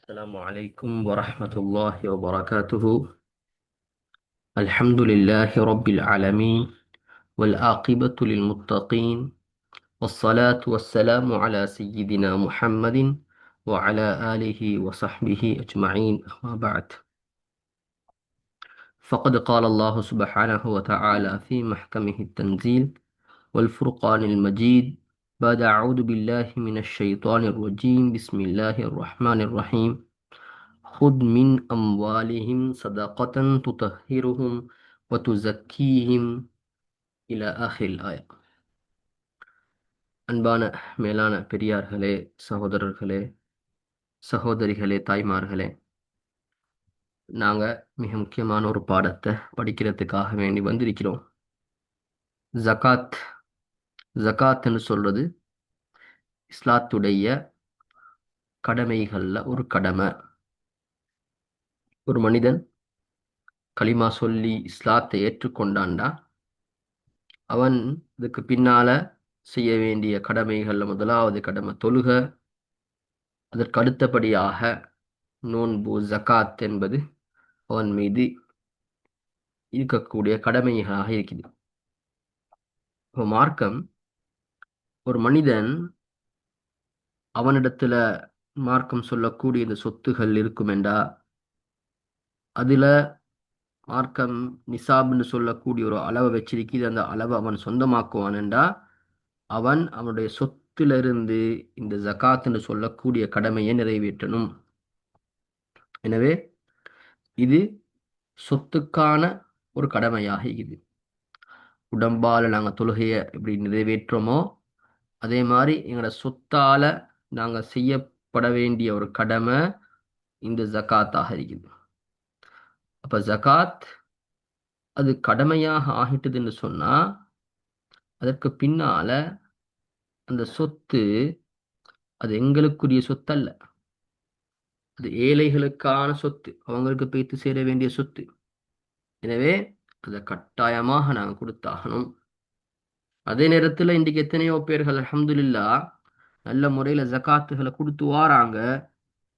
السلام عليكم ورحمة الله وبركاته. الحمد لله رب العالمين، والعاقبة للمتقين، والصلاة والسلام على سيدنا محمد وعلى آله وصحبه أجمعين، أما بعد. فقد قال الله سبحانه وتعالى في محكمه التنزيل والفرقان المجيد بعد أعوذ بالله من الشيطان الرجيم. بسم الله الرحمن الرحيم. خذ من أموالهم صدقة تطهرهم وتزكيهم إلى آخر الآية. அன்பான மேலான பெரியார்களே, சகோதரர்களே, சகோதரிகளே, தாய்மார்களே, நாங்க மிக முக்கியமான ஒரு பாடத்தை படிக்கிறதுக்காக வேண்டி வந்திருக்கிறோம். ஜகாத். ஜகாத்ன்னு சொல்றது இஸ்லாத்துடைய கடமைகள்ல ஒரு கடமை. ஒரு மனிதன் களிமா சொல்லி இஸ்லாத்தை ஏற்றுக்கொண்டான்டா, அவன் இதுக்கு பின்னால செய்ய வேண்டிய கடமைகள்ல முதலாவது கடமை தொழுக. அதற்கு அடுத்தபடியாக நோன்பு, ஜகாத் என்பது அவன் மீது இருக்கக்கூடிய கடமைகளாக இருக்குது. இப்போ மார்க்கம் ஒரு மனிதன் அவனிடத்துல மார்க்கம் சொல்லக்கூடிய இந்த சொத்துகள் இருக்கும் என்றா, அதுல மார்க்கம் நிசாப்னு சொல்லக்கூடிய ஒரு அளவை வச்சிருக்கிறது. அந்த அளவை அவன் சொந்தமாக்குவான் என்றா, அவன் அவனுடைய சொத்திலிருந்து இந்த ஜகாத்னு சொல்லக்கூடிய கடமையை நிறைவேற்றணும். எனவே இது சொத்துக்கான ஒரு கடமையாக இது. உடம்பால நாங்க தொழுகையை எப்படி நிறைவேற்றோமோ, அதே மாதிரி எங்களோட சொத்தால நாங்க செய்யப்பட வேண்டிய ஒரு கடமை இந்த ஜகாத்தாக இருக்குது. அப்ப ஜகாத் அது கடமையாக ஆகிட்டதுன்னு சொன்னா, அதற்கு பின்னால அந்த சொத்து அது எங்களுக்குரிய சொத்து அல்ல, அது ஏழைகளுக்கான சொத்து, அவங்களுக்கு போய்த்து சேர வேண்டிய சொத்து. எனவே அதை கட்டாயமாக நாங்கள் கொடுத்தாகணும். அதே நேரத்தில் இன்றைக்கு எத்தனையோ பேர்கள் அல்ஹம்துலில்லாஹ் நல்ல முறையில ஜகாத்துகளை கொடுத்து வாராங்க.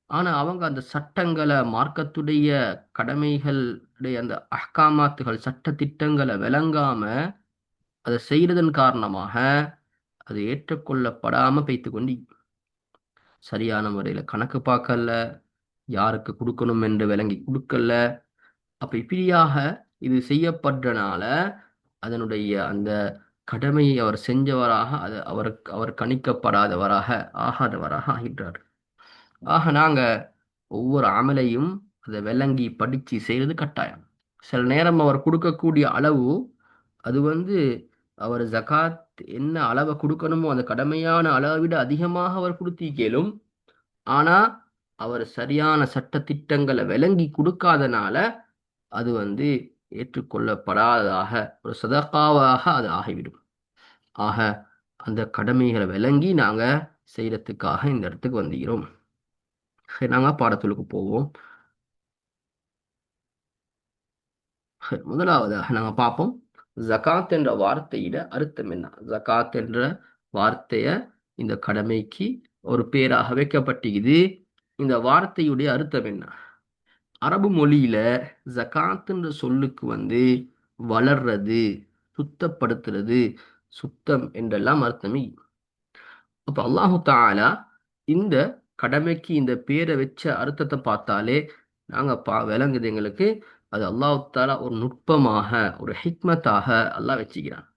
ஆனா அவங்க அந்த சட்டங்களை, மார்க்கத்துடைய கடமைகளுடைய அந்த அஹ்காமாத்துகள், சட்ட திட்டங்களை விளங்காம அதை செய்யறதன் காரணமாக அது ஏற்றுக்கொள்ளப்படாம வைத்து கொண்டு சரியான முறையில கணக்கு பார்க்கல, யாருக்கு கொடுக்கணும் என்று விளங்கி கொடுக்கல. அப்ப இப்படியாக இது செய்யப்படுறனால அதனுடைய அந்த கடமையை அவர் செஞ்சவராக, அது அவர் கணிக்கப்படாதவராக, ஆகாதவராக ஆகின்றார். ஆக நாங்க ஒவ்வொரு அமலையும் அதை விளங்கி படிச்சு செய்யறது கட்டாயம். சில நேரம் அவர் கொடுக்கக்கூடிய அளவு அது அவர் ஜகாத் என்ன அளவை கொடுக்கணுமோ அந்த கடமையான அளவை விட அதிகமாக அவர் கொடுத்திக்கலும். ஆனா அவர் சரியான சட்ட திட்டங்களை விளங்கி கொடுக்காதனால அது ஏற்றுக்கொள்ளப்படாததாக ஒரு சதகாவாக அது ஆகிவிடும். ஆக அந்த கடமைகளை விளங்கி நாங்க செய்யறதுக்காக இந்த இடத்துக்கு வந்துகிறோம். நாங்க பாடத்துக்கு போவோம். முதலாவதாக நாங்க பார்ப்போம், ஜகாத் என்ற வார்த்தையிட அர்த்தம் என்ன. ஜகாத் என்ற வார்த்தைய இந்த கடமைக்கு ஒரு பேராக வைக்கப்பட்டிருக்குது. இந்த வார்த்தையுடைய அர்த்தம் என்ன? அரபு மொழியில ஜகாத்ன்ற சொல்லுக்கு வளர்றது, சுத்தப்படுத்துறது, சுத்தம் என்றெல்லாம் அர்த்தமே. அப்ப அல்லாஹு தாலா இந்த கடமைக்கு இந்த பேரை வச்ச அர்த்தத்தை பார்த்தாலே நாங்க விளங்குது எங்களுக்கு, அது அல்லாஹு தாலா ஒரு நுட்பமாக, ஒரு ஹிக்மத்தாக அல்லாஹ் வச்சுக்கிறான்.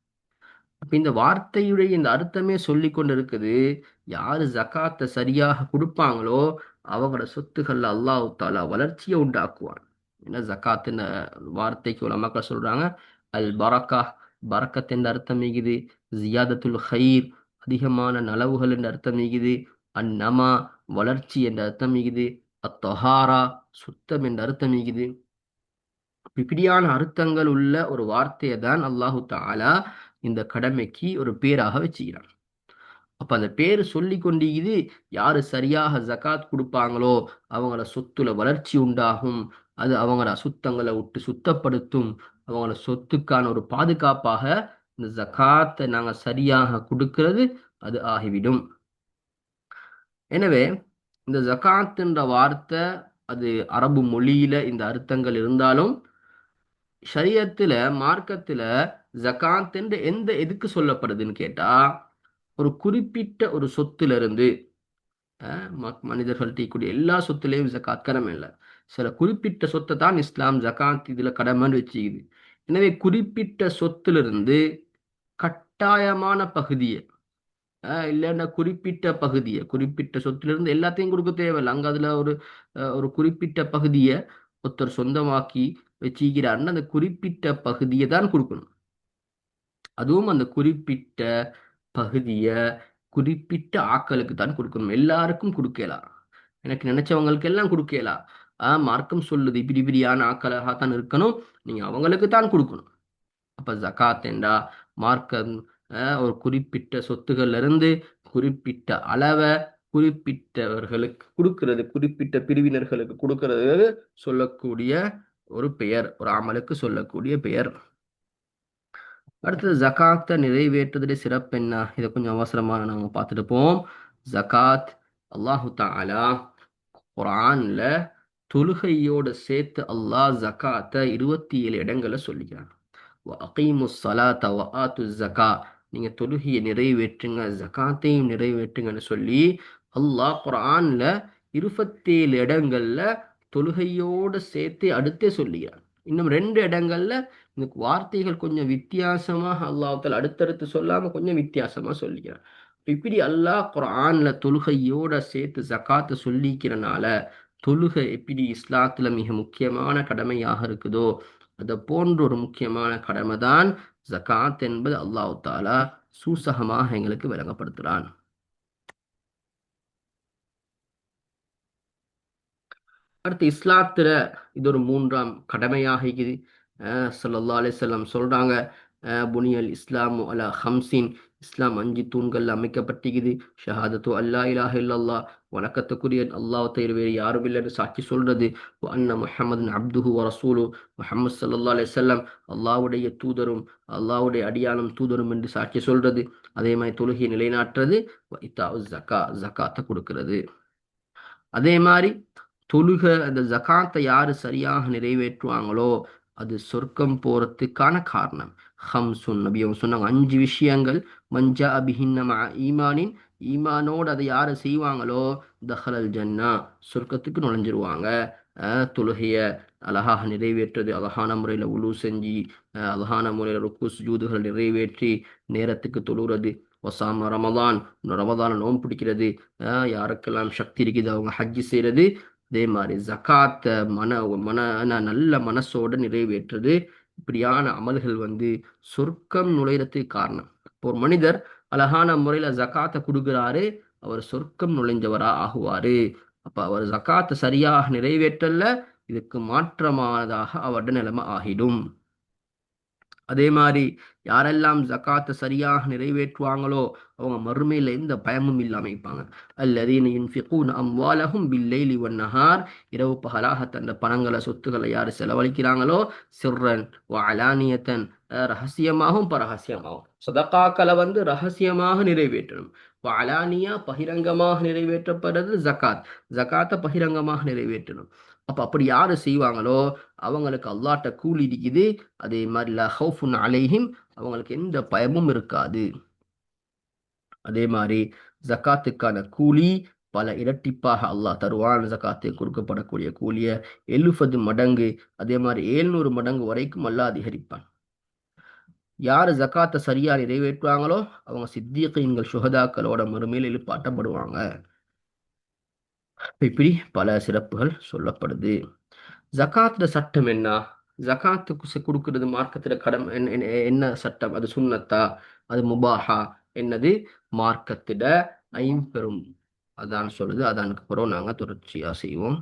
அப்ப இந்த வார்த்தையுடைய இந்த அர்த்தமே சொல்லி கொண்டு இருக்குது, யாரு ஜகாத்தை சரியாக கொடுப்பாங்களோ அவங்களோட சொத்துக்கள்ல அல்லாஹு தாலா வளர்ச்சியை உண்டாக்குவான். ஏன்னா ஜகாத்துன்னு வார்த்தைக்கு உலமாக்கள் சொல்றாங்க, அல் பரக்கா, பரக்கத் என்ற அர்த்தம் மிகுது, ஜியாதத்துல் ஹைர், அதிகமான நலவுகள் என்ற அர்த்தம் மிகுது, அந்நமா, வளர்ச்சி என்ற அர்த்தம் மிகுது, அத்தொஹாரா, சுத்தம் என்ற அர்த்தம் மிகுது. இப்படியான அர்த்தங்கள் உள்ள ஒரு வார்த்தையை தான் அல்லாஹு தாலா இந்த கடமைக்கு ஒரு பேராக வச்சுக்கிறான். அப்ப அந்த பேரு சொல்லி கொண்டிருக்குது, யாரு சரியாக ஜகாத் கொடுப்பாங்களோ அவங்கள சொத்துல வளர்ச்சி உண்டாகும், அது அவங்கள அசுத்தங்களை விட்டு சுத்தப்படுத்தும், அவங்கள சொத்துக்கான ஒரு பாதுகாப்பாக இந்த ஜகாத்தை நாங்க சரியாக கொடுக்கிறது அது ஆகிவிடும். எனவே இந்த ஜகாத்ன்ற வார்த்தை அது அரபு மொழியில இந்த அர்த்தங்கள் இருந்தாலும் ஷரியத்துல மார்க்கத்துல ஜகாத் என்று எந்த எதுக்கு சொல்லப்படுதுன்னு கேட்டா ஒரு குறிப்பிட்ட ஒரு சொத்துல இருந்து மனிதர்கள் கூடிய எல்லா சொத்துலையும் ஜகாத் கடமை இல்லை. சில குறிப்பிட்ட சொத்தை தான் இஸ்லாம் ஜகாத் இதுல கடமைன்னு வச்சுக்குது. எனவே குறிப்பிட்ட சொத்திலிருந்து கட்டாயமான பகுதியை இல்லைன்னா குறிப்பிட்ட பகுதியை குறிப்பிட்ட சொத்திலிருந்து எல்லாத்தையும் கொடுக்க தேவையில்லை. அங்க அதுல ஒரு குறிப்பிட்ட பகுதியை ஒருத்தர் சொந்தமாக்கி வச்சுக்கிறாருன்னு அந்த குறிப்பிட்ட பகுதியை தான் கொடுக்கணும். அதுவும் அந்த குறிப்பிட்ட பகுதியை குறிப்பிட்ட ஆக்களுக்கு தான் கொடுக்கணும். எல்லாருக்கும் கொடுக்கலாம். எனக்கு நினைச்சவங்களுக்கு எல்லாம் கொடுக்கலாம். மார்க்கம் சொல்லுது இப்படி இப்படியான ஆக்களாக தான் இருக்கணும், நீங்க அவங்களுக்கு தான் கொடுக்கணும். அப்ப ஜகாத் என்றா மார்க்கம் ஒரு குறிப்பிட்ட சொத்துகள்ல இருந்து குறிப்பிட்ட அளவை குறிப்பிட்டவர்களுக்கு கொடுக்கிறது, குறிப்பிட்ட பிரிவினர்களுக்கு கொடுக்கிறது சொல்லக்கூடிய ஒரு பெயர், ஒரு அமலுக்கு சொல்லக்கூடிய பெயர். அடுத்தது ஜகாத்தை நிறைவேற்றுவதிலே சிறப்பு என்ன, இதை கொஞ்சம் அவசரமா நாங்க பார்த்துட்டு போவோம். ஜகாத் அல்லாஹு தஆலா குர்ஆன்ல தொழுகையோடு சேர்த்து அல்லாஹ் ஜகாத்தை 27 இடங்களை சொல்லிக்கிறான். அகீமுஸ் ஸலாத்த வ ஆத்துஸ் ஸகா, நீங்க தொழுகையை நிறைவேற்றுங்க ஜகாத்தையும் நிறைவேற்றுங்கன்னு சொல்லி அல்லாஹ் குர்ஆன்ல 27 இடங்கள்ல தொழுகையோடு சேர்த்து அடுத்தே சொல்லுகிறான். இன்னும் 2 இடங்கள்ல இந்த வார்த்தைகள் கொஞ்சம் வித்தியாசமாக அல்லாஹ் அடுத்தடுத்து சொல்லாம கொஞ்சம் வித்தியாசமா சொல்லிக்கிறான். இப்படி அல்லாஹ் குர்ஆன்ல தொழுகையோட சேர்த்து ஜகாத்தை சொல்லிக்கிறனால தொழுகை எப்படி இஸ்லாத்துல மிக முக்கியமான கடமையாக இருக்குதோ அதை போன்ற ஒரு முக்கியமான கடமை தான் ஜகாத் என்பது அல்லாஹ் தாலா சூசகமாக எங்களுக்கு விளங்கப்படுத்துறான். அடுத்து இஸ்லாத்துல இது ஒரு 3ஆம் கடமையாக இருக்குது. ஸல்லல்லாஹு அலைஹி வஸல்லம் சொல்றாங்க, புனியல் இஸ்லாமு அலா ஹம்சின், இஸ்லாம் 5 தூண்கள் அமைக்கப்பட்டிருக்குது. ஷஹாதத்து அல்லா இலாஹ இல்லல்லாஹ், வணக்கத்துக்குரிய அல்லாஹ் தவிர வேறு யாரும் இல்லைன்னு சாட்சி சொல்றது. அன்ன முஹம்மதுன் அப்துஹு வ ரசூலு, முஹம்மது ஸல்லல்லாஹு அலைஹி வஸல்லம் அல்லாஹ்வுடைய தூதரும் அல்லாஹ்வுடைய அடியானும் தூதரும் என்று சாட்சி சொல்றது. அதே மாதிரி தொழுகையை நிலைநாட்டுறது. இத்தாஉ ஸகா, ஜகாத்தை கொடுக்கிறது. அதே மாதிரி தொழுக அந்த ஜகாத்தை யாரு சரியாக நிறைவேற்றுவாங்களோ அது சொர்க்கம் போறதுக்கான காரணம். ஹம்சுன், நபி அவங்க சொன்னாங்க 5 விஷயங்கள். மஞ்சா அபிஹின்ன மஅ ஈமானின், ஈமானோடு அதை யாரு செய்வாங்களோ தஹலல் ஜன்னா, சொர்க்கத்துக்கு நுழைஞ்சிருவாங்க. தொழுகைய அழகாக நிறைவேற்றுறது, அழகான முறையில் உழு செஞ்சு அழகான முறையில் ருக்கு சுஜூதுகள் நிறைவேற்றி நேரத்துக்கு தொழுகிறது. ஒசாம ரமதான், ரமதான நோன்பு பிடிக்கிறது. யாருக்கெல்லாம் சக்தி இருக்குது அவங்க ஹஜ்ஜி செய்யறது. அதே மாதிரி ஜகாத்த மன மன நல்ல மனசோட நிறைவேற்றுறது. இப்படியான அமல்கள் சொர்க்கம் நுழைறதுக்கு காரணம். ஒரு மனிதர் அழகான முறையில ஜகாத்தை கொடுக்கிறாரு, அவர் சொர்க்கம் நுழைஞ்சவரா ஆகுவாரு. அப்ப அவர் ஜகாத்தை சரியாக நிறைவேற்றல, இதுக்கு மாற்றமானதாக அவருடைய நிலைமை ஆகிடும். அதே மாதிரி யாரெல்லாம் ஜகாத்தை சரியாக நிறைவேற்றுவாங்களோ அவங்க மறுமையில எந்த பயமும் இல்லாம இருப்பாங்க. அல்லதீன யுன்ஃபிகூன அம்வாலஹும் பில்லைலி வன்னஹார், இரவு பகலாக தந்த பணங்களை சொத்துக்களை யார் செலவழிக்கிறாங்களோ சிர்ரன் வ அலானியத்தன், ரகசியமாகவும் பரகசியமாகவும். சதகாக்களை ரகசியமாக நிறைவேற்றணும். அலானியா பகிரங்கமாக நிறைவேற்றப்படுறது ஜகாத். ஜகாத்தை பகிரங்கமாக நிறைவேற்றணும். அப்படி யாரு செய்வாங்களோ அவங்களுக்கு அல்லாட்ட கூலி இருக்குது. அதே மாதிரி லா ஹவுஃபுன் அலைஹிம், அவங்களுக்கு எந்த பயமும் இருக்காது. அதே மாதிரி ஜகாத்துக்கான கூலி பல இரட்டிப்பாக அல்லாஹ் தருவான். ஜகாத்தை கொடுக்கப்படக்கூடிய கூலிய 70 மடங்கு, அதே மாதிரி 700 மடங்கு வரைக்கும் அல்லாஹ் அதிகரிப்பான். யாரு ஜகாத்தை சரியா நிறைவேற்றுவாங்களோ அவங்க சித்திகீன்கள் சுஹதாக்களோட மறுமையில் எழுப்பாட்டப்படுவாங்க. இப்படி பல சிறப்புகள் சொல்லப்படுது. ஜகாத்துல சட்டம் என்ன, ஜகாத்துக்கு கொடுக்கிறது மார்க்கத்துல கடமை என்ன சட்டம், அது சுன்னத்தா அது முபாஹா என்னது மார்க்கத்திட ஐம்பெரும் அதான் சொல்லுது. அதானுக்கு பிறகு நாங்க தொடர்ச்சியா செய்வோம்.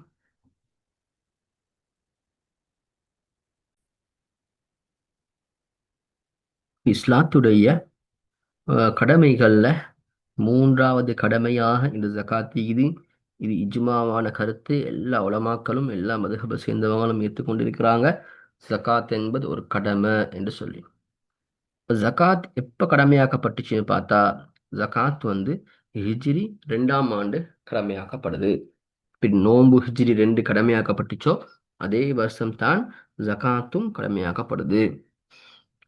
இஸ்லாத்துடைய கடமைகள்ல 3வது கடமையாக இந்த ஜகாத் இது. இது இஜ்மாவான கருத்து. எல்லா உலமாக்களும் எல்லா மதுஹபை சேர்ந்தவங்களும் ஏற்றுக்கொண்டிருக்கிறாங்க. ஜகாத் என்பது ஒரு கடமை என்று சொல்லி. ஜகாத் எப்ப கடமையாக்கப்பட்டுச்சுன்னு பார்த்தா ஜகாத் ஹிஜ்ரி 2ஆம் ஆண்டு கடமையாக்கப்படுது. பின் நோன்பு ஹிஜ்ரி 2 கடமையாக்கப்பட்டுச்சோ அதே வருஷம்தான் ஜகாத்தும் கடமையாக்கப்படுது.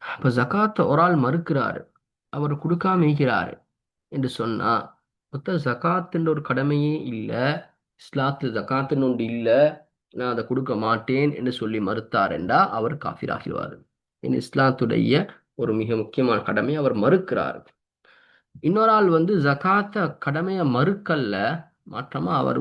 அப்ப ஜகாத்தை ஒரு ஆள் மறுக்கிறாரு, அவர் கொடுக்காம இருக்கிறாரு என்று சொன்னா, ஜகாத்துன்ற ஒரு கடமையே இல்ல, இஸ்லாத்துல ஜகாத்துன்னு ஒன்று இல்ல, நான் அதை கொடுக்க மாட்டேன் என்று சொல்லி மறுத்தார் அவர் காஃபிர் ஆகிடுவார். இஸ்லாத்துடைய ஒரு மிக முக்கியமான கடமை அவர் மறுக்கிறார். இன்னொரு ஆள் ஜகாத்த கடமையை மறுக்கல்ல, மாற்றமா அவர்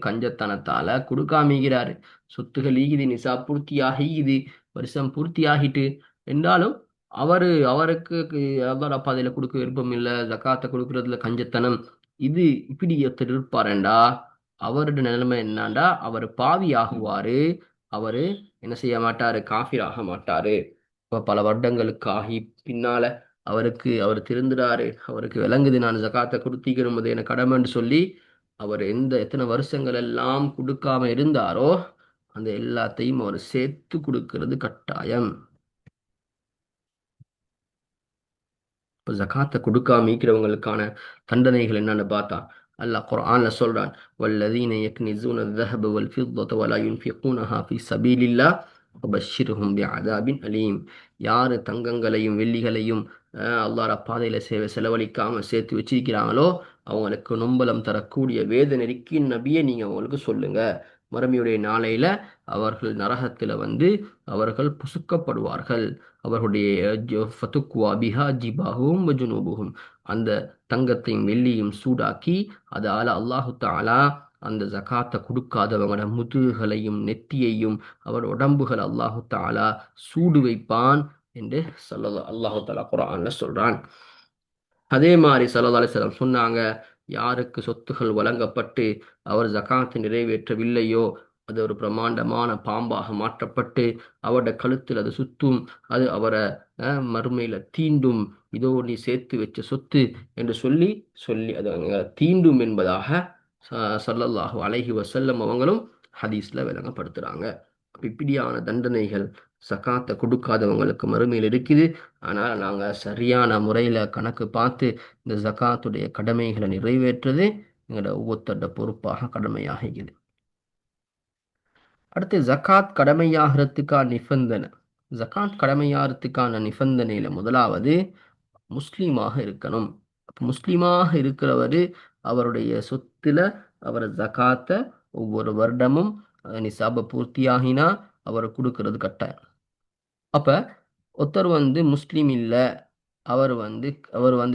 கஞ்சத்தனத்தால கொடுக்காமிக்கிறாரு. சொத்துகள் ஈகுது, நிசா பூர்த்தி ஆகிக்குது, வருஷம் பூர்த்தி ஆகிட்டு என்றாலும் அவருக்கு அவர் அப்பா அதில் கொடுக்க விருப்பம் இல்லை, ஜக்காத்தை கொடுக்கறதுல கஞ்சத்தனம், இது இப்படி ஒருத்தர் இருப்பாருண்டா அவருடைய நிலைமை என்னாண்டா அவர் பாவி ஆகுவாரு. அவரு என்ன செய்ய மாட்டாரு, காஃபிர் ஆக மாட்டாரு. இப்ப பல வருடங்களுக்கு ஆகி பின்னால அவர் திருந்துறாரு, அவருக்கு விளங்குது நான் ஜகாத்தை கொடுத்திக்கணும், அது என கடமைன்னு சொல்லி அவர் எத்தனை வருஷங்கள் எல்லாம் கொடுக்காம இருந்தாரோ அந்த எல்லாத்தையும் அவர் சேர்த்து கொடுக்கிறது கட்டாயம். இப்போ ஜகாத்தை கொடுக்காம மீக்கிறவங்களுக்கான தண்டனைகள் என்னன்னு பார்த்தா அல்லாஹ் குர்ஆன்ல சொல்றான், வல்லதீன யக்னிஸூன الذهب والفضة ولا ينفقونها في سبيل الله وبشرهم بعذاب أليم. யாரு தங்கங்களையும் வெள்ளிகளையும் அல்லாஹ் பாதையில செலவழிக்காம சேர்த்து வச்சிருக்கிறாங்களோ அவங்களுக்கு நொம்பலம் தரக்கூடிய வேதனை இருக்கின் நபியை நீங்க அவங்களுக்கு சொல்லுங்க, மறுமையுடைய நாளையில அவர்கள் நரகத்துல அவர்கள் புசுக்கப்படுவார்கள், அவர்களுடைய அந்த தங்கத்தையும் வெள்ளியும் சூடாக்கி அதால அல்லாஹு தாலா அந்த ஜகாத்தை கொடுக்காதவங்களோட முதுகளையும் நெத்தியையும் அவர் உடம்புகள் அல்லாஹு தாலா சூடு வைப்பான் என்று அல்லாஹு தாலா குர்ஆன்ல சொல்றான். அதே மாதிரி ஸல்லல்லாஹு அலைஹி வஸல்லம் சொன்னாங்க, யாருக்கு சொத்துகள் வழங்கப்பட்டு அவர் ஜகாத்தை நிறைவேற்றவில்லையோ அது ஒரு பிரமாண்டமான பாம்பாக மாற்றப்பட்டு அவருடைய கழுத்தில் அது சுத்தும், அது அவரை மறுமையில தீண்டும், இதோ நீ சேர்த்து வச்ச சொத்து என்று சொல்லி சொல்லி அது தீண்டும் என்பதாக ஸல்லல்லாஹு அலைஹி வஸல்லம் அவங்களும் ஹதீஸ்ல விளங்கப்படுத்துறாங்க. இப்படியான தண்டனைகள் ஜகாத்தை கொடுக்காதவங்களுக்கு மறுமையில் இருக்குது. ஆனால் நாங்கள் சரியான முறையில் கணக்கு பார்த்து இந்த ஜகாத்துடைய கடமைகளை நிறைவேற்றுறது எங்களோட ஒவ்வொருத்தரோட பொறுப்பாக கடமையாகிறது. அடுத்து ஜகாத் கடமையாகிறதுக்கான நிபந்தனை. ஜகாத் கடமையாகிறதுக்கான நிபந்தனையில முதலாவது முஸ்லீமாக இருக்கணும். முஸ்லீமாக இருக்கிறவர் அவருடைய சொத்துல அவர் ஜகாத்தை ஒவ்வொரு வருடமும் நிசாப பூர்த்தியாகினா அவர் கொடுக்கறது கட்டாயம். அப்ப ஒருத்தர் முஸ்லீம் இல்ல, அவர்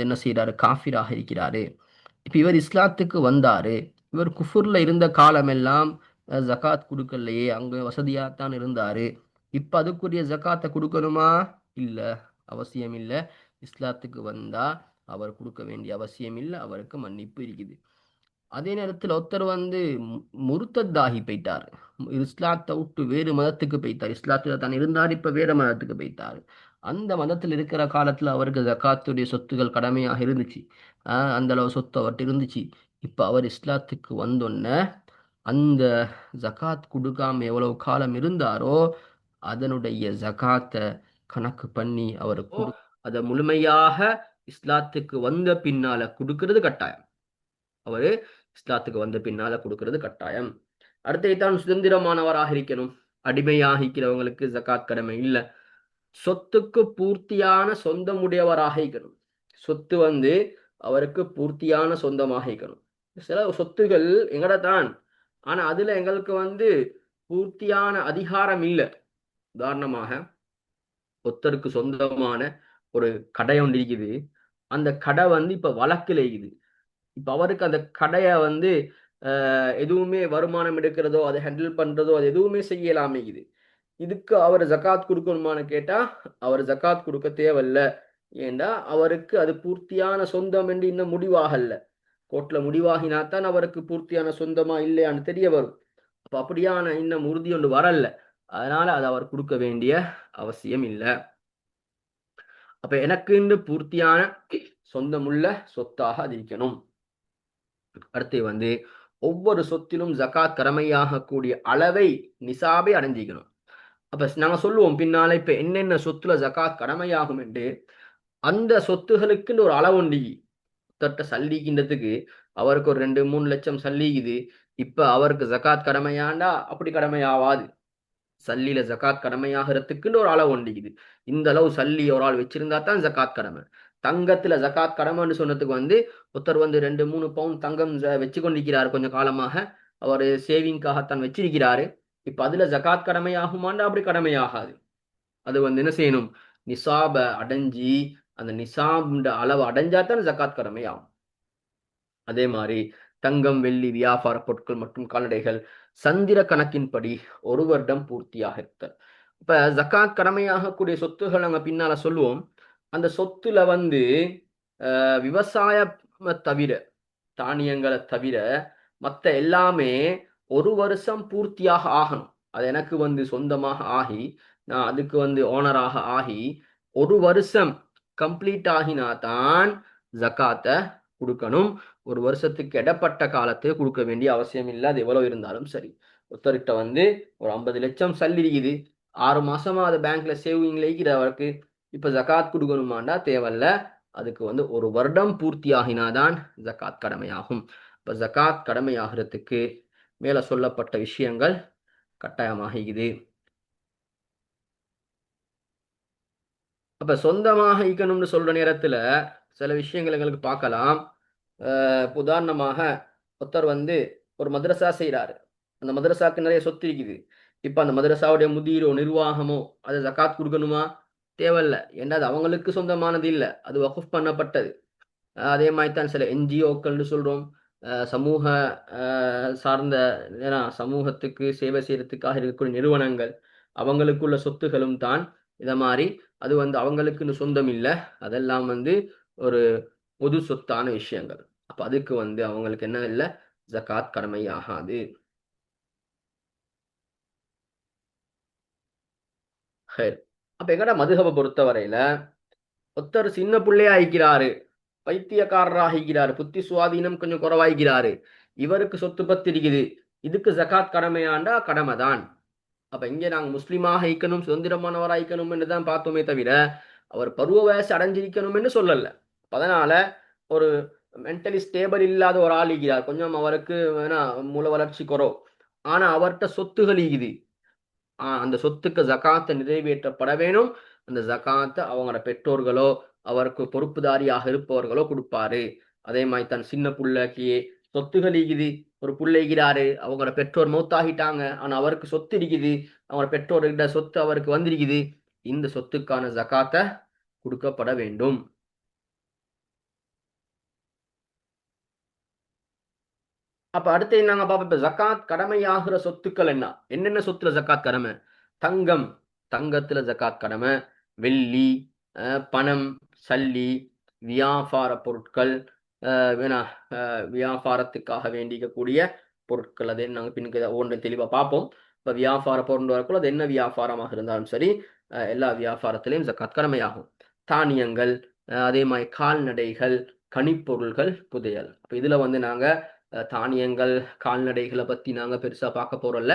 என்ன செய்யறாரு, காஃபிராக இருக்கிறாரு. இப்ப இவர் இஸ்லாத்துக்கு வந்தாரு, இவர் குஃபுர்ல இருந்த காலமெல்லாம் ஜகாத் கொடுக்கலையே, அங்க வசதியாத்தான் இருந்தாரு, இப்ப அதுக்குரிய ஜகாத்தை கொடுக்கணுமா? இல்ல, அவசியம் இல்ல. இஸ்லாத்துக்கு வந்தா அவர் கொடுக்க வேண்டிய அவசியம் இல்லை, அவருக்கு மன்னிப்பு இருக்குது. அதே நேரத்தில் ஒருத்தர் முருத்தத்தாகி போயிட்டார், இஸ்லாத்தை விட்டு வேறு மதத்துக்கு போயிட்டார், இஸ்லாத்துல தான் இருந்தார், இப்ப வேற மதத்துக்கு போயிட்டார். அந்த மதத்தில் இருக்கிற காலத்துல அவருக்கு ஜகாத்துடைய சொத்துகள் கடமையாக இருந்துச்சு, அந்த அளவு சொத்து அவர்கிட்ட இருந்துச்சு. இப்ப அவர் இஸ்லாத்துக்கு வந்தோன்ன அந்த ஜகாத் கொடுக்காம எவ்வளவு காலம் இருந்தாரோ அதனுடைய ஜகாத்தை கணக்கு பண்ணி அவருக்கு அதை முழுமையாக இஸ்லாத்துக்கு வந்த பின்னால கொடுக்கிறது கட்டாயம். அவரு இஸ்லாத்துக்கு வந்த பின்னால கொடுக்கிறது கட்டாயம். அடுத்தான் சுதந்திரமானவராக இருக்கணும். அடிமையாக இருக்கிறவங்களுக்கு ஜகாத் கடமை இல்லை. சொத்துக்கு பூர்த்தியான சொந்தமுடையவராக இருக்கணும். சொத்து அவருக்கு பூர்த்தியான சொந்தமாக இருக்கணும். சில சொத்துகள் எங்கட தான், ஆனா அதுல எங்களுக்கு பூர்த்தியான அதிகாரம் இல்லை. உதாரணமாக ஒருத்தருக்கு சொந்தமான ஒரு கடை ஒன்று இருக்குது, அந்த கடை இப்ப வழக்குல இருக்குது. இப்ப அவருக்கு அந்த கடையை எதுவுமே வருமானம் எடுக்கிறதோ அதை ஹேண்டில் பண்றதோ அது எதுவுமே செய்யலாமே. இதுக்கு அவர் ஜகாத் கொடுக்கணுமான்னு கேட்டா அவர் ஜகாத் கொடுக்க தேவையில்ல. ஏண்டா அவருக்கு அது பூர்த்தியான சொந்தம் என்று இன்னும் முடிவாகல. கோர்ட்ல முடிவாகினாத்தான் அவருக்கு பூர்த்தியான சொந்தமா இல்லையான்னு தெரிய வரும். அப்ப அப்படியான இன்னும் உறுதி ஒன்று வரல, அதனால அது அவர் கொடுக்க வேண்டிய அவசியம் இல்லை. அப்ப எனக்கு பூர்த்தியான சொந்தமுள்ள சொத்தாக அது இருக்கணும். அடுத்து ஒவ்வொரு சொத்திலும் ஜகாத் கடமையாக கூடிய அளவை நிசாபை அடைஞ்சிக்கணும். அப்ப நாங்க சொல்லுவோம் பின்னால இப்ப என்னென்ன சொத்துல ஜகாத் கடமையாகும் என்று. அந்த சொத்துகளுக்கு ஒரு அளவுண்டி, தொட்ட சல்லிக்கின்றதுக்கு அவருக்கு ஒரு 2-3 லட்சம் சல்லிக்குது, இப்ப அவருக்கு ஜகாத் கடமையாண்டா அப்படி கடமையாவாது. சல்லில ஜகாத் கடமையாகிறதுக்குன்னு ஒரு அளவு ஒண்டிக்குது. இந்த அளவு சல்லி ஒரு ஆள் வச்சிருந்தா தான் ஜகாத் கடமை. தங்கத்துல ஜகாத் கடமைன்னு சொன்னதுக்கு ஒருத்தர் 2-3 பவுன் தங்கம் வச்சு கொண்டிருக்கிறார் கொஞ்சம் காலமாக. அவர் சேவிங்காகத்தான் வச்சிருக்கிறாரு. இப்ப அதுல ஜகாத் கடமையாகுமாண்டா அப்படி கடமையாகாது. அது என்ன செய்யணும், நிசாப அடைஞ்சி அந்த நிசாப்ன்ற அளவு அடைஞ்சாதான் ஜகாத் கடமையாகும். அதே மாதிரி தங்கம் வெள்ளி வியாபார பொருட்கள் மற்றும் கால்நடைகள் சந்திர கணக்கின்படி ஒரு வருடம் பூர்த்தியாக இருத்தல். இப்ப ஜகாத் கடமையாகக்கூடிய சொத்துகள் நாங்க பின்னால சொல்லுவோம். அந்த சொத்துல விவசாய தவிர, தானியங்களை தவிர மத்த எல்லாமே ஒரு வருஷம் பூர்த்தியாக ஆகணும். அது எனக்கு சொந்தமாக ஆகி நான் அதுக்கு ஓனராக ஆகி ஒரு வருஷம் கம்ப்ளீட் ஆகினா தான் ஜகாத்தை கொடுக்கணும். ஒரு வருஷத்துக்கு இடப்பட்ட காலத்தை கொடுக்க வேண்டிய அவசியம் இல்லை. அது எவ்வளவு இருந்தாலும் சரி. ஒருத்தர்கிட்ட ஒரு 50 லட்சம் சல்லி இருக்குது, 6 மாசமா அது பேங்க்ல சேவிங்ல இருக்குது அவருக்கு. இப்ப ஜகாத் கொடுக்கணுமாண்டா தேவையில்ல. அதுக்கு ஒரு வருடம் பூர்த்தி ஆகினாதான் ஜகாத் கடமையாகும். இப்ப ஜகாத் கடமையாகிறதுக்கு மேல சொல்லப்பட்ட விஷயங்கள் கட்டாயமாகிறது. அப்ப சொந்தமாக ஈக்கணும்னு சொல்ற நேரத்துல சில விஷயங்கள் எங்களுக்கு பார்க்கலாம். உதாரணமாக ஒருத்தர் ஒரு மதரசா செய்யறாரு. அந்த மதரசாக்கு நிறைய சொத்து இருக்குது. இப்ப அந்த மதரசாவுடைய முதிரோ நிர்வாகமோ அது ஜகாத் கொடுக்கணுமா? தேவையில்ல. ஏன்னா அது அவங்களுக்கு சொந்தமானது இல்லை, அது வகுப் பண்ணப்பட்டது. அதே மாதிரி தான் சில என்ஜிஓக்கள்னு சொல்றோம். சமூக சார்ந்த சமூகத்துக்கு சேவை செய்யறதுக்காக இருக்கக்கூடிய நிறுவனங்கள், அவங்களுக்குள்ள சொத்துகளும் தான் இத மாதிரி. அது அவங்களுக்குன்னு சொந்தம் இல்லை, அதெல்லாம் ஒரு பொது சொத்தான விஷயங்கள். அப்ப அதுக்கு அவங்களுக்கு என்ன இல்லை, ஜகாத் கடமை ஆகாது. அப்ப எங்கட மதுஹபை பொறுத்த வரையில ஒருத்தர் சின்ன பிள்ளையா ஆயிக்கிறாரு, பைத்தியக்காரராகிறாரு, புத்தி சுவாதீனம் கொஞ்சம் குறைவாய்க்கிறாரு, இவருக்கு சொத்து பத்து இருக்குது, இதுக்கு ஜகாத் கடமையாண்டா கடமைதான். அப்ப இங்கே நாங்க முஸ்லீமாக ஈக்கணும், சுதந்திரமானவராக ஈக்கணும் என்று தான் பார்த்தோமே தவிர அவர் பருவ வயசு அடைஞ்சிருக்கணும் என்று சொல்லல. அதனால ஒரு மென்டலி ஸ்டேபிள் இல்லாத ஒரு ஆள் ஈகிறார், கொஞ்சம் அவருக்கு மூல வளர்ச்சி குறோ, ஆனா அவர்கிட்ட சொத்துகள் ஈகுது. அந்த சொத்துக்கு ஜகாத்தை நிறைவேற்றப்பட வேணும். அந்த ஜகாத்தை அவங்களோட பெற்றோர்களோ அவருக்கு பொறுப்புதாரியாக இருப்பவர்களோ கொடுப்பாரு. அதே மாதிரி தான் சின்ன புள்ளைக்கு சொத்துகள் இருக்குது, ஒரு புள்ளைகிறாரு, அவங்களோட பெற்றோர் மௌத்தாகிட்டாங்க, ஆனா அவருக்கு சொத்து இருக்குது, அவங்களோட பெற்றோர்கிட்ட சொத்து அவருக்கு வந்திருக்குது, இந்த சொத்துக்கான ஜகாத்தை கொடுக்கப்பட வேண்டும். அப்ப அடுத்து நாங்க பார்ப்போம், இப்ப ஜகாத் கடமையாகிற சொத்துக்கள் என்னென்ன சொத்துல ஜகாத் கடமை? தங்கம், தங்கத்துல ஜகாத் கடமை. வெள்ளி, பணம், சல்லி, வியாபார பொருட்கள், வியாபாரத்துக்காக வேண்டிக்கக்கூடிய பொருட்கள், அது நாங்க பின்னுக்கு ஒன்று தெளிவா பார்ப்போம். இப்ப வியாபார பொருள் வரக்குள்ள அது என்ன வியாபாரமாக இருந்தாலும் சரி, எல்லா வியாபாரத்திலையும் ஜகாத் கடமையாகும். தானியங்கள், அதே மாதிரி கால்நடைகள், கனிப்பொருள்கள், புதையல். அப்ப இதுல நாங்க தானியங்கள் கால்நடைகளை பத்தி நாங்க பெருசா பார்க்க போறோம்ல.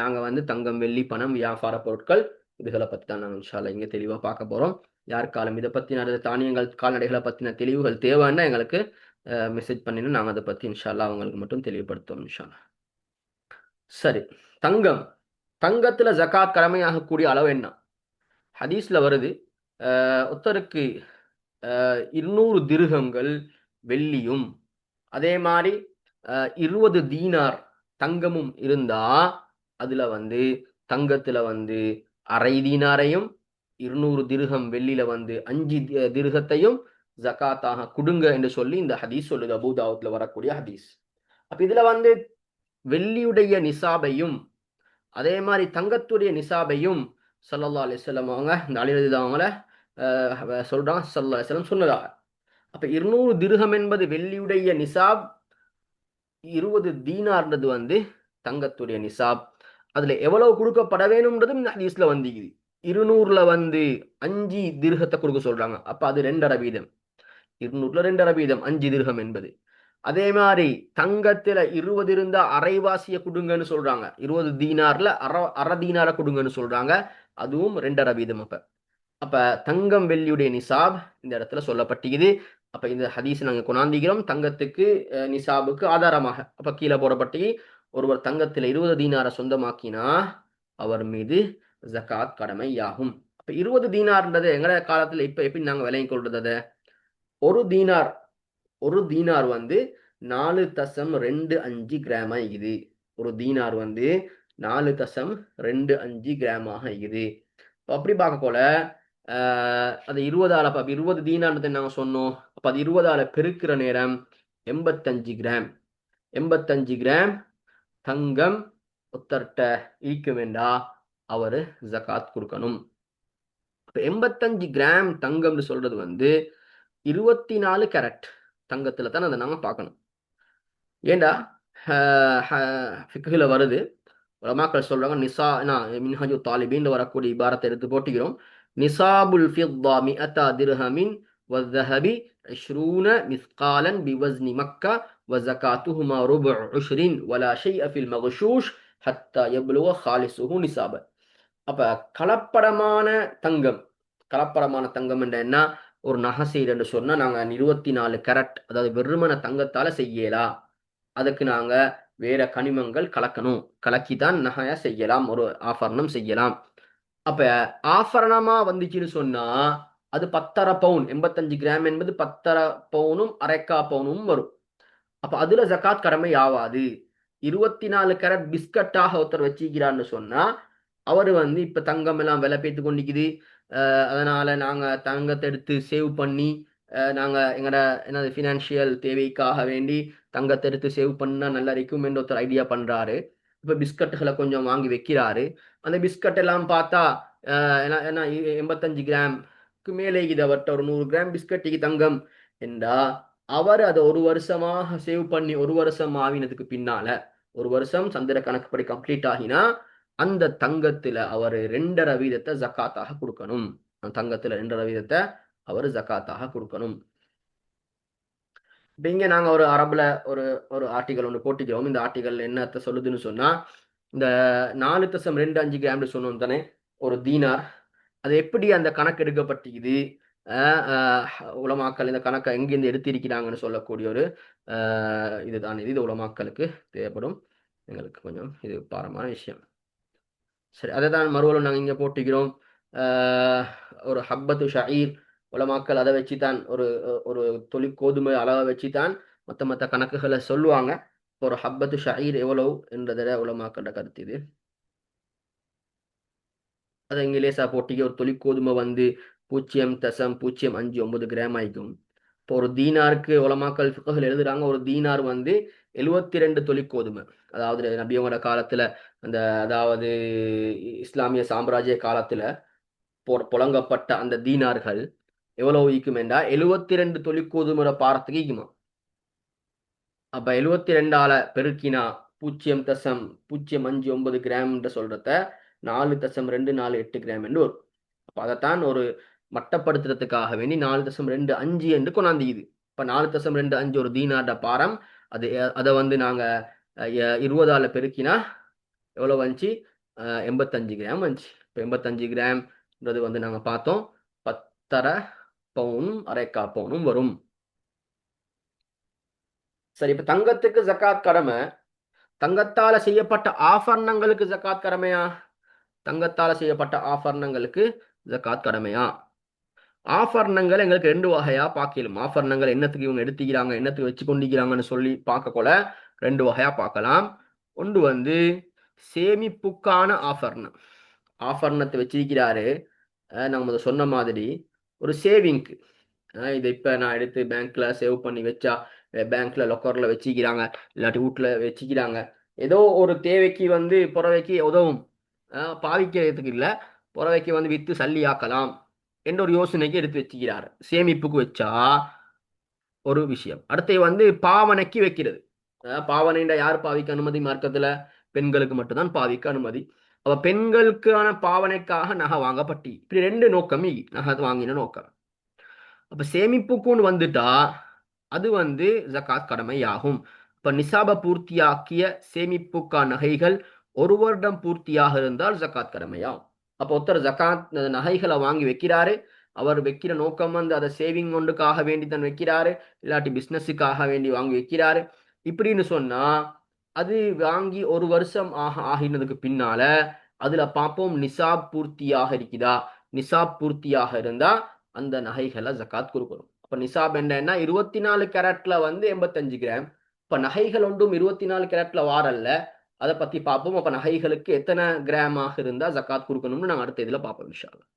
நாங்க தங்கம் வெள்ளி பணம் வியாபார பொருட்கள் இதுகளை பத்தி தான் நாங்க இன்ஷா அல்லாஹ் இங்க தெளிவா பார்க்க போறோம். யாருக்காலம் இதை பத்தி தானியங்கள் கால்நடைகளை பத்தின தெளிவுகள் தேவைன்னா எங்களுக்கு மெசேஜ் பண்ணினா நாங்க அதை பத்தி இன்ஷா அல்லாஹ் அவங்களுக்கு மட்டும் தெளிவுபடுத்துவோம் இன்ஷா அல்லாஹ். சரி, தங்கம், தங்கத்துல ஜகாத் கடமையாகக்கூடிய அளவு என்ன? ஹதீஸ்ல வருது, ஒருத்தருக்கு 200 திர்ஹம்கள் வெள்ளியும் அதே மாதிரி 20 தீனார் தங்கமும் இருந்தா அதுல தங்கத்துல அரை தீனாரையும் 200 திர்ஹம் வெள்ளியில 5 திர்ஹத்தையும் ஜகாத்தாக கொடுங்க என்று சொல்லி இந்த ஹதீஸ் சொல்லுது, அபூதாவுத்ல வரக்கூடிய ஹதீஸ். அப்ப இதுல வெள்ளியுடைய நிசாபையும் அதே மாதிரி தங்கத்துடைய நிசாபையும் ஸல்லல்லாஹு அலைஹி வஸல்லம் அவங்க இந்த அலி ரலியல்லாஹு அவங்கள சொல்றாங்க, ஸல்லல்லாஹு அலைஹி வஸல்லம் சொன்னதா. அப்ப 200 திர்ஹம் என்பது வெள்ளியுடைய நிசாப், 20 தீனார்ன்றது தங்கத்துடைய நிசாப். அதுல எவ்வளவு கொடுக்கப்பட வேணும்ன்றதும் இந்த ஹதீஸ்ல வந்திக்குது. 200ல 5 திர்ஹத்தை கொடுக்க சொல்றாங்க. அப்ப அது 2.5 வீதம். 200ல 2.5 வீதம் 5 திர்ஹம் என்பது. அதே மாதிரி தங்கத்துல 20 இருந்தா அரைவாசிய கொடுங்கன்னு சொல்றாங்க. 20 தீனார்ல அரை தீனார கொடுங்கன்னு சொல்றாங்க. அதுவும் 2.5 வீதம். அப்ப தங்கம் வெள்ளியுடைய நிசாப் இந்த இடத்துல சொல்லப்பட்டிருக்குது. அப்ப இந்த ஹதீஸ் நாங்க கொண்டாந்திக்கிறோம் தங்கத்துக்கு நிசாபுக்கு ஆதாரமாக. அப்ப கீழே போடப்பட்டு ஒருவர் தங்கத்தில் 20 தீனாரை சொந்தமாக்கினா அவர் மீது ஜகாத் கடமையாகும். அப்ப 20 தீனார்ன்றது எங்கட காலத்துல இப்ப எப்படி நாங்க விலையை கொள்றது? அதை ஒரு தீனார் வந்து 4.25 கிராம் ஆகுது. ஒரு தீனார் வந்து 4.25 கிராமாக ஆகுது. அப்படி பார்க்க போல அது 20ஆல 20 தீனார்னு நாங்க சொன்னோம். அப்ப அது 20ஆல பெருக்கிற நேரம் 85 கிராம். 85 கிராம் தங்கம் ஒத்தர்ட்ட ஈக்க வேண்டா அவரு ஜகாத் கொடுக்கணும். 85 கிராம் தங்கம்னு சொல்றது வந்து 24 கேரட் தங்கத்துல தான் அதை நாம பார்க்கணும். ஏண்டா ஃபிக்ஹ்ல வருது, உலமாக்கள் சொல்றாங்க, நிசா மின்ஹஜு தாலிபின் வரக்கூடிய இபாரத்தை எடுத்து போட்டுக்கிறோம். நிசாபுல் ஃபித்தா மிஅதா திர்ஹமின் வஸ்ஸஹபி 20 மிஸ்காலன் பிவஸ்னி மக்கா வஸகாத்துஹுமா ருபு உஷ்ரின் வலா ஷைஅ ஃபில் மக்ஷூஷ் ஹத்தா யப்லுவ ஹாலிசுஹு நிசாப. அப்ப கலப்படமான தங்கம், கலப்படமான தங்கம் என்ற என்ன ஒரு நகசீர் என்று சொன்னா நாங்க 24 கேரட், அதாவது வெறுமன தங்கத்தால செய்யலாம். அதுக்கு நாங்க வேற கனிமங்கள் கலக்கணும், கலக்கிதான் நகையா செய்யலாம், ஒரு ஆபரணம் செய்யலாம். அப்ப ஆபரணமா வந்துச்சுன்னு சொன்னா அது 10.5 பவுன். 85 கிராம் என்பது 10.5 பவுனும் 1/4 பவுனும் வரும். அப்ப அதுல ஜகாத் கடமை ஆவாது. 24 கேரட் பிஸ்கட்டாக ஒருத்தர் வச்சுக்கிறான்னு சொன்னா அவரு வந்து இப்ப தங்கம் எல்லாம் விலை பேத்து கொண்டிக்குது, அதனால நாங்க தங்கத்தை எடுத்து சேவ் பண்ணி நாங்க எங்கட என்னது ஃபினான்ஷியல் தேவைக்காக வேண்டி தங்கத்தை எடுத்து சேவ் பண்ணா நல்லா இருக்கும் என்று ஒருத்தர் ஐடியா பண்றாரு. இப்ப பிஸ்கட்டுகளை கொஞ்சம் வாங்கி வைக்கிறாரு. அந்த பிஸ்கட் எல்லாம் பார்த்தா ஏன்னா 85 கிராம்க்கு மேலே இது அவர்கிட்ட ஒரு 100 கிராம் பிஸ்கட்டுக்கு தங்கம் என்றா அவர் அதை ஒரு வருஷமாக சேவ் பண்ணி ஒரு வருஷம் ஆவினதுக்கு பின்னால ஒரு வருஷம் சந்திர கணக்குப்படி கம்ப்ளீட் ஆகினா அந்த தங்கத்துல அவர் 2.5 வீதத்தை ஜக்காத்தாக கொடுக்கணும். தங்கத்துல 2.5 வீதத்தை அவர் ஜக்காத்தாக கொடுக்கணும். இப்ப இங்க நாங்க ஒரு அரபுல ஒரு ஒரு ஆர்டிகல் ஒன்று போட்டிக்கிறோம். இந்த ஆர்டிகல் என்னத்தை சொல்லுதுன்னு சொன்னா, இந்த 4.25 கிராம்னு சொன்னோம் தானே ஒரு தீனார், அது எப்படி அந்த கணக்கு எடுக்கப்பட்டிருக்குது, உலமாக்கள் இந்த கணக்கை எங்கிருந்து எடுத்திருக்கிறாங்கன்னு சொல்லக்கூடிய ஒரு இதுதான். இது உலமாக்களுக்கு தேவைப்படும், எங்களுக்கு கொஞ்சம் இது பாரமான விஷயம். சரி, அதை தான் மறுவலும் நாங்கள் இங்கே போட்டுக்கிறோம். ஒரு ஹப்பத்து ஷஈர் உலமாக்கள் அதை வச்சுதான் ஒரு ஒரு தொழில் கோதுமை அளவை வச்சுதான் மற்ற கணக்குகளை சொல்லுவாங்க. ஒரு ஹப்பத்து ஷஈர் எவ்வளவு என்றதை உலமாக்களோட கருத்து இது. அதை இங்கே லேசா போட்டிக்க ஒரு தொழில் கோதுமை வந்து 0.059 கிராம் ஆயிக்கும். இப்போ ஒரு தீனாருக்கு உலமாக்கள் ஃபிக்ஹ்ல எழுதுறாங்க, ஒரு தீனார் வந்து 72 தொழில் கோதுமை. அதாவது நபியோட காலத்துல அந்த அதாவது இஸ்லாமிய சாம்ராஜ்ய காலத்துல புழங்கப்பட்ட அந்த தீனார்கள் எவ்வளவு ஈக்கும் என்றா 72 தொழிற்கோதுமுறை பாரத்துக்கு ஈக்குமா. அப்ப 72ஆல பெருக்கினா 0.059 கிராம் என்று சொல்றத 4.248 கிராம் என்று வரும். அப்ப அதைத்தான் ஒரு மட்டப்படுத்துறதுக்காக வேண்டி 4.25 என்று கொண்டாந்திக்குது. இப்ப 4.25 ஒரு தீனார்ட பாரம். அதை வந்து நாங்க 20ஆல பெருக்கினா எவ்வளவு வந்துச்சு? 85 கிராம் வந்துச்சு. இப்போ 85 கிராம்ன்றது வந்து நாங்க பார்த்தோம் 10.5 பவுனும் 1/4 பவுனும் வரும். சரி, இப்ப தங்கத்துக்கு ஜக்காத் கடமை. தங்கத்தால செய்யப்பட்ட ஆபரணங்களுக்கு ஜக்காத் கடமையா? தங்கத்தால செய்யப்பட்ட ஆபரணங்களுக்கு ஜக்காத் கடமையா? ஆபரணங்கள் எங்களுக்கு 2 வகையா பார்க்கலாம். ஆபரணங்கள் என்னத்துக்கு இவங்க எடுத்துக்கிறாங்க, என்னத்துக்கு வச்சு கொண்டிருக்கிறாங்கன்னு சொல்லி பார்க்க கொள்ள 2 வகையா பார்க்கலாம். ஒன்று வந்து சேமிப்புக்கான ஆபரணம். ஆபரணத்தை வச்சிருக்கிறாரு, நம்ம சொன்ன மாதிரி ஒரு சேவிங்க்கு. இதை இப்போ நான் எடுத்து பேங்க்ல சேவ் பண்ணி வச்சா பேங்க்ல லொக்கர்ல வச்சுக்கிறாங்க, இல்லாட்டி வீட்டில் வச்சுக்கிறாங்க. ஏதோ ஒரு தேவைக்கு வந்து புறவைக்கு உதவும், பாவிக்கிறதுக்கு இல்லை, புறவைக்கு வந்து விற்று சல்லி ஆக்கலாம் என்ற ஒரு யோசனைக்கு எடுத்து வச்சுக்கிறாரு. சேமிப்புக்கு வச்சா ஒரு விஷயம். அடுத்து வந்து பாவனைக்கு வைக்கிறது. பாவனைன்ற யார் பாவிக்க அனுமதி? மார்க்கத்துல பெண்களுக்கு மட்டும்தான் பாவிக்க அனுமதி. அப்ப பெண்களுக்கான பாவனைக்காக நகை வாங்கப்பட்டி. இப்படி 2 நோக்கம் நகை வாங்கின நோக்கம். அப்ப சேமிப்புக்குன்னு வந்துட்டா அது வந்து ஜகாத் கடமையாகும். இப்ப நிசாப பூர்த்தியாக்கிய சேமிப்புக்கான நகைகள் 1 வருடம் பூர்த்தியாக இருந்தால் ஜகாத் கடமையாகும். அப்போ ஒருத்தர் ஜகாத் நகைகளை வாங்கி வைக்கிறாரு, அவர் வைக்கிற நோக்கம் வந்து அதை சேவிங் ஒன்றுக்காக வேண்டி தான் வைக்கிறாரு, இல்லாட்டி பிசினஸுக்காக வேண்டி வாங்கி வைக்கிறாரு இப்படின்னு சொன்னா அது வாங்கி ஒரு வருஷம் ஆகினதுக்கு பின்னால அதுல பார்ப்போம் நிசாப் பூர்த்தியாக இருக்குதா. நிசாப் பூர்த்தியாக இருந்தா அந்த நகைகளை ஜக்காத் கொடுக்கணும். அப்ப நிசாப் என்ன 24 கேரட்ல வந்து 85 கிராம். இப்ப நகைகள் ஒன்றும் 24 கேரட்ல வாரல்ல, அதை பத்தி பார்ப்போம். அப்ப நகைகளுக்கு எத்தனை கிராம் ஆக இருந்தா ஜக்காத் கொடுக்கணும்னு நாங்க அடுத்த இதுல பார்ப்போம் இன்ஷா அல்லாஹ்.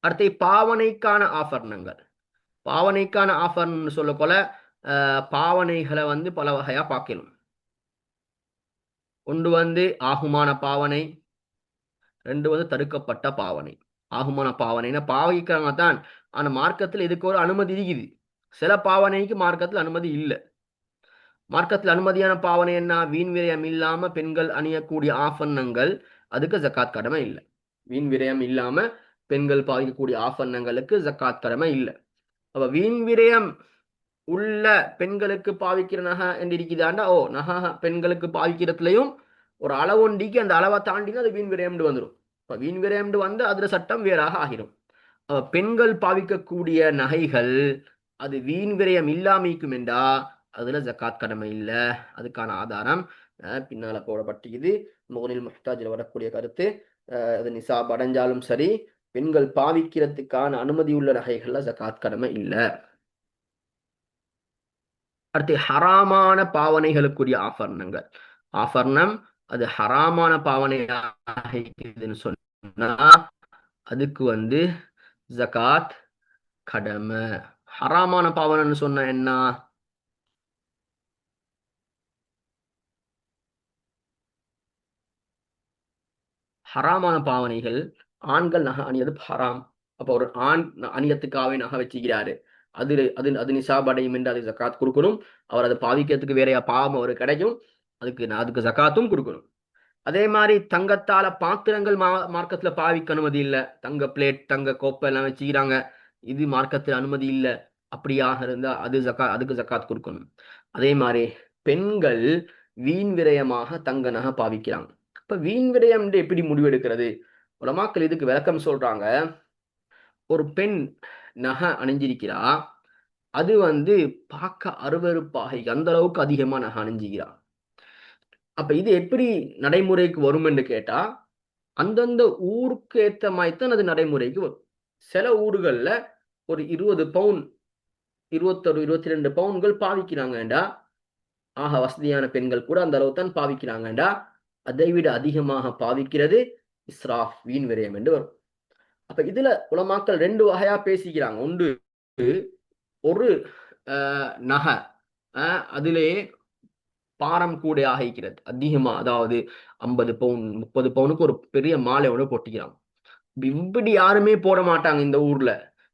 அடுத்து பாவனைக்கான ஆபரணங்கள். பாவனைக்கான ஆஃபர்னு சொல்ல போல பாவனைகளை வந்து பல வகையா பார்க்கலாம். ஒன்று வந்து ஆகுமான பாவனை, ரெண்டு வந்து தடுக்கப்பட்ட பாவனை. ஆகுமான பாவனைன்னா பாவிக்கிறாங்க தான், ஆனா மார்க்கத்தில் இதுக்கு ஒரு அனுமதி இருக்குது. சில பாவனைக்கு மார்க்கத்தில் அனுமதி இல்லை. மார்க்கத்தில் அனுமதியான பாவனை என்ன? வீண் விரயம் இல்லாம பெண்கள் அணியக்கூடிய ஆபரணங்கள், அதுக்கு ஜக்காத் கடமை இல்லை. வீண் விரயம் இல்லாம பெண்கள் பாவிக்கக்கூடிய ஆபரணங்களுக்கு ஜக்காத் கடமை இல்லை. அப்ப வீண் விரயம் உள்ள பெண்களுக்கு பாவிக்கிற நகை என்று இருக்குதாண்டா, நகை பெண்களுக்கு பாவிக்கிறதுலையும் ஒரு அளவொண்டிக்கு அந்த அளவை தாண்டினா அது வீண் விரயம்னு வந்துடும். இப்போ வீண் விரயம்னு வந்து அதுல சட்டம் வேறாக ஆகிடும். பெண்கள் பாவிக்கக்கூடிய நகைகள் அது வீண் விரயம் இல்லாமைக்கும் என்றா அதுல ஜக்காத் கடமை இல்லை. அதுக்கான ஆதாரம் பின்னால போடப்பட்டிருக்குது. முகனில் முஹ்தாஜில் வரக்கூடிய கருத்து அது நிசாப் அடைஞ்சாலும் சரி, பெண்கள் பாவிக்கிறதுக்கான அனுமதி உள்ள நகைகள்ல ஜக்காத் கடமை இல்லை. அடுத்து ஹராமான பாவனைகளுக்குரிய ஆபரணங்கள். ஆபரணம் அது ஹராமான பாவனையாக இருக்குதுன்னு சொன்னா அதுக்கு வந்து ஜகாத் கடமை. ஹராமான பாவனைன்னு சொன்ன என்ன? ஹராமான பாவனைகள் ஆண்கள் நகை அணியது ஹராம். அப்போ ஒரு ஆண் அணியத்துக்காகவே நகை வச்சுக்கிறாரு, அது அது அது நிசாப் அடையும் என்று அதுக்கு ஜக்காத் கொடுக்கணும். அவர் அதை பாவிக்கிறதுக்கு வேறைய பாவம் அவருக்கு கிடைக்கும், அதுக்கு ஜக்காத்தும் கொடுக்கணும். அதே மாதிரி தங்கத்தால பாத்திரங்கள் மார்க்கத்துல பாவிக்க அனுமதி இல்லை. தங்க பிளேட், தங்க கோப்பை எல்லாம் வச்சுக்கிறாங்க, இது மார்க்கத்தில் அனுமதி இல்லை. அப்படியாக இருந்தா அதுக்கு ஜக்காத் கொடுக்கணும். அதே மாதிரி பெண்கள் வீண் விரயமாக தங்க நகை பாவிக்கிறாங்க. இப்ப வீண் விரயம் எப்படி முடிவெடுக்கிறது? உலமாக்கள் இதுக்கு விளக்கம் சொல்றாங்க. ஒரு பெண் நகை அணிஞ்சிருக்கிறா, அது வந்து பார்க்க அருவருப்பாக அந்த அளவுக்கு அதிகமா நகை அணிஞ்சிக்கிறா. அப்ப இது எப்படி நடைமுறைக்கு வரும் என்று கேட்டா அந்தந்த ஊருக்கு ஏத்த மாதிரி தான் அது நடைமுறைக்கு வரும். சில ஊர்கள்ல ஒரு 20 பவுன் 21 22 பவுன்கள் பாவிக்கிறாங்கடா, ஆக வசதியான பெண்கள் கூட அந்த அளவு தான் பாவிக்கிறாங்கடா. அதை விட அதிகமாக பாவிக்கிறது இஸ்ராஃப், வீண் விரயம் என்று வரும். அப்ப இதுல உலமாக்கள் ரெண்டு வகையா பேசிக்கிறாங்க. ஒன்று, ஒரு நகை அதிலே பாரம் கூட ஆகிக்கிறது அதிகமா, அதாவது 50 பவுன் 30 பவுனுக்கு ஒரு பெரிய மாலையோட போட்டிக்கிறாங்க. இப்படி யாருமே போட மாட்டாங்க இந்த ஊர்ல,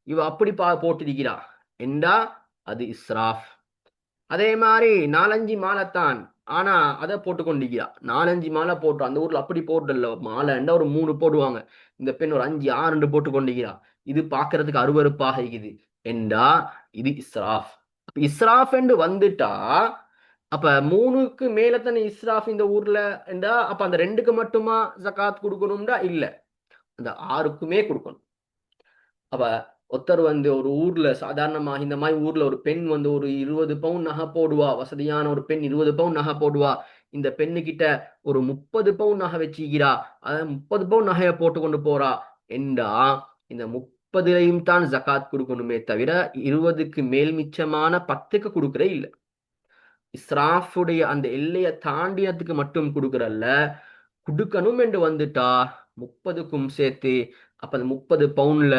இவ அப்படி போட்டிருக்கிறா என்றா அது இஸ்ராஃப். அதே மாதிரி 4-5 மாலைத்தான், ஆனா அதை போட்டு கொண்டிருக்கிறா. 4-5 மாலை போட்டு அந்த ஊர்ல அப்படி போடல, மாலைண்டா ஒரு 3 போடுவாங்க, இந்த பெண் ஒரு 5-6 போட்டு கொண்டிருக்கிறா. இது பாக்குறதுக்கு அருவருப்பாக இருக்குது என்றா இது இஸ்ராஃப். இஸ்ராஃப் என்று வந்துட்டா அப்ப 3க்கு மேல தானே இஸ்ராஃப் இந்த ஊர்ல என்றா, அப்ப அந்த 2க்கு மட்டுமா ஜகாத் கொடுக்கணும்டா? இல்ல, அந்த 6க்குமே கொடுக்கணும். அப்ப ஒருத்தர் வந்து ஒரு ஊர்ல சாதாரணமாக இந்த மாதிரி ஊர்ல ஒரு பெண் வந்து ஒரு 20 பவுன் நகை போடுவா, வசதியான ஒரு பெண் 20 பவுன் நகை போடுவா. இந்த பெண்ணு கிட்ட ஒரு 30 பவுன் நகை வச்சுக்கிறா, அதாவது 30 பவுன் நகையை போட்டு கொண்டு போறா என்றா இந்த 30லையும் தான் ஜகாத் கொடுக்கணுமே தவிர 20க்கு மேல் மிச்சமான 10க்கு கொடுக்கறே இல்லை. இஸ்ராஃபுடைய அந்த எல்லையை தாண்டினதுக்கு மட்டும் கொடுக்கறல்ல, கொடுக்கணும் என்று வந்துட்டா 30க்கும் சேர்த்து அப்ப அந்த 30 பவுன்ல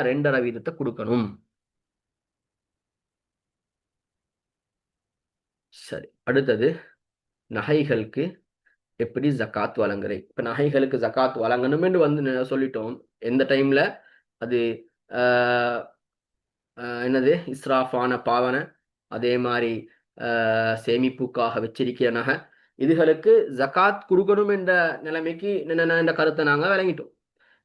2.5 வீதத்தை கொடுக்கணும். சரி, அடுத்தது நகைகளுக்கு எப்படி ஜக்காத் வழங்குறேன். இப்ப நகைகளுக்கு ஜக்காத் வழங்கணும்னு வந்து சொல்லிட்டோம். எந்த டைம்ல அது என்னது இஸ்ராஃபான பாவனை, அதே மாதிரி சேமிப்புக்காக வச்சிருக்கிற நகை, இதுகளுக்கு ஜக்காத் கொடுக்கணும் என்ற நிலைமைக்கு இந்த கருத்தை நாங்க விளங்கிட்டோம்.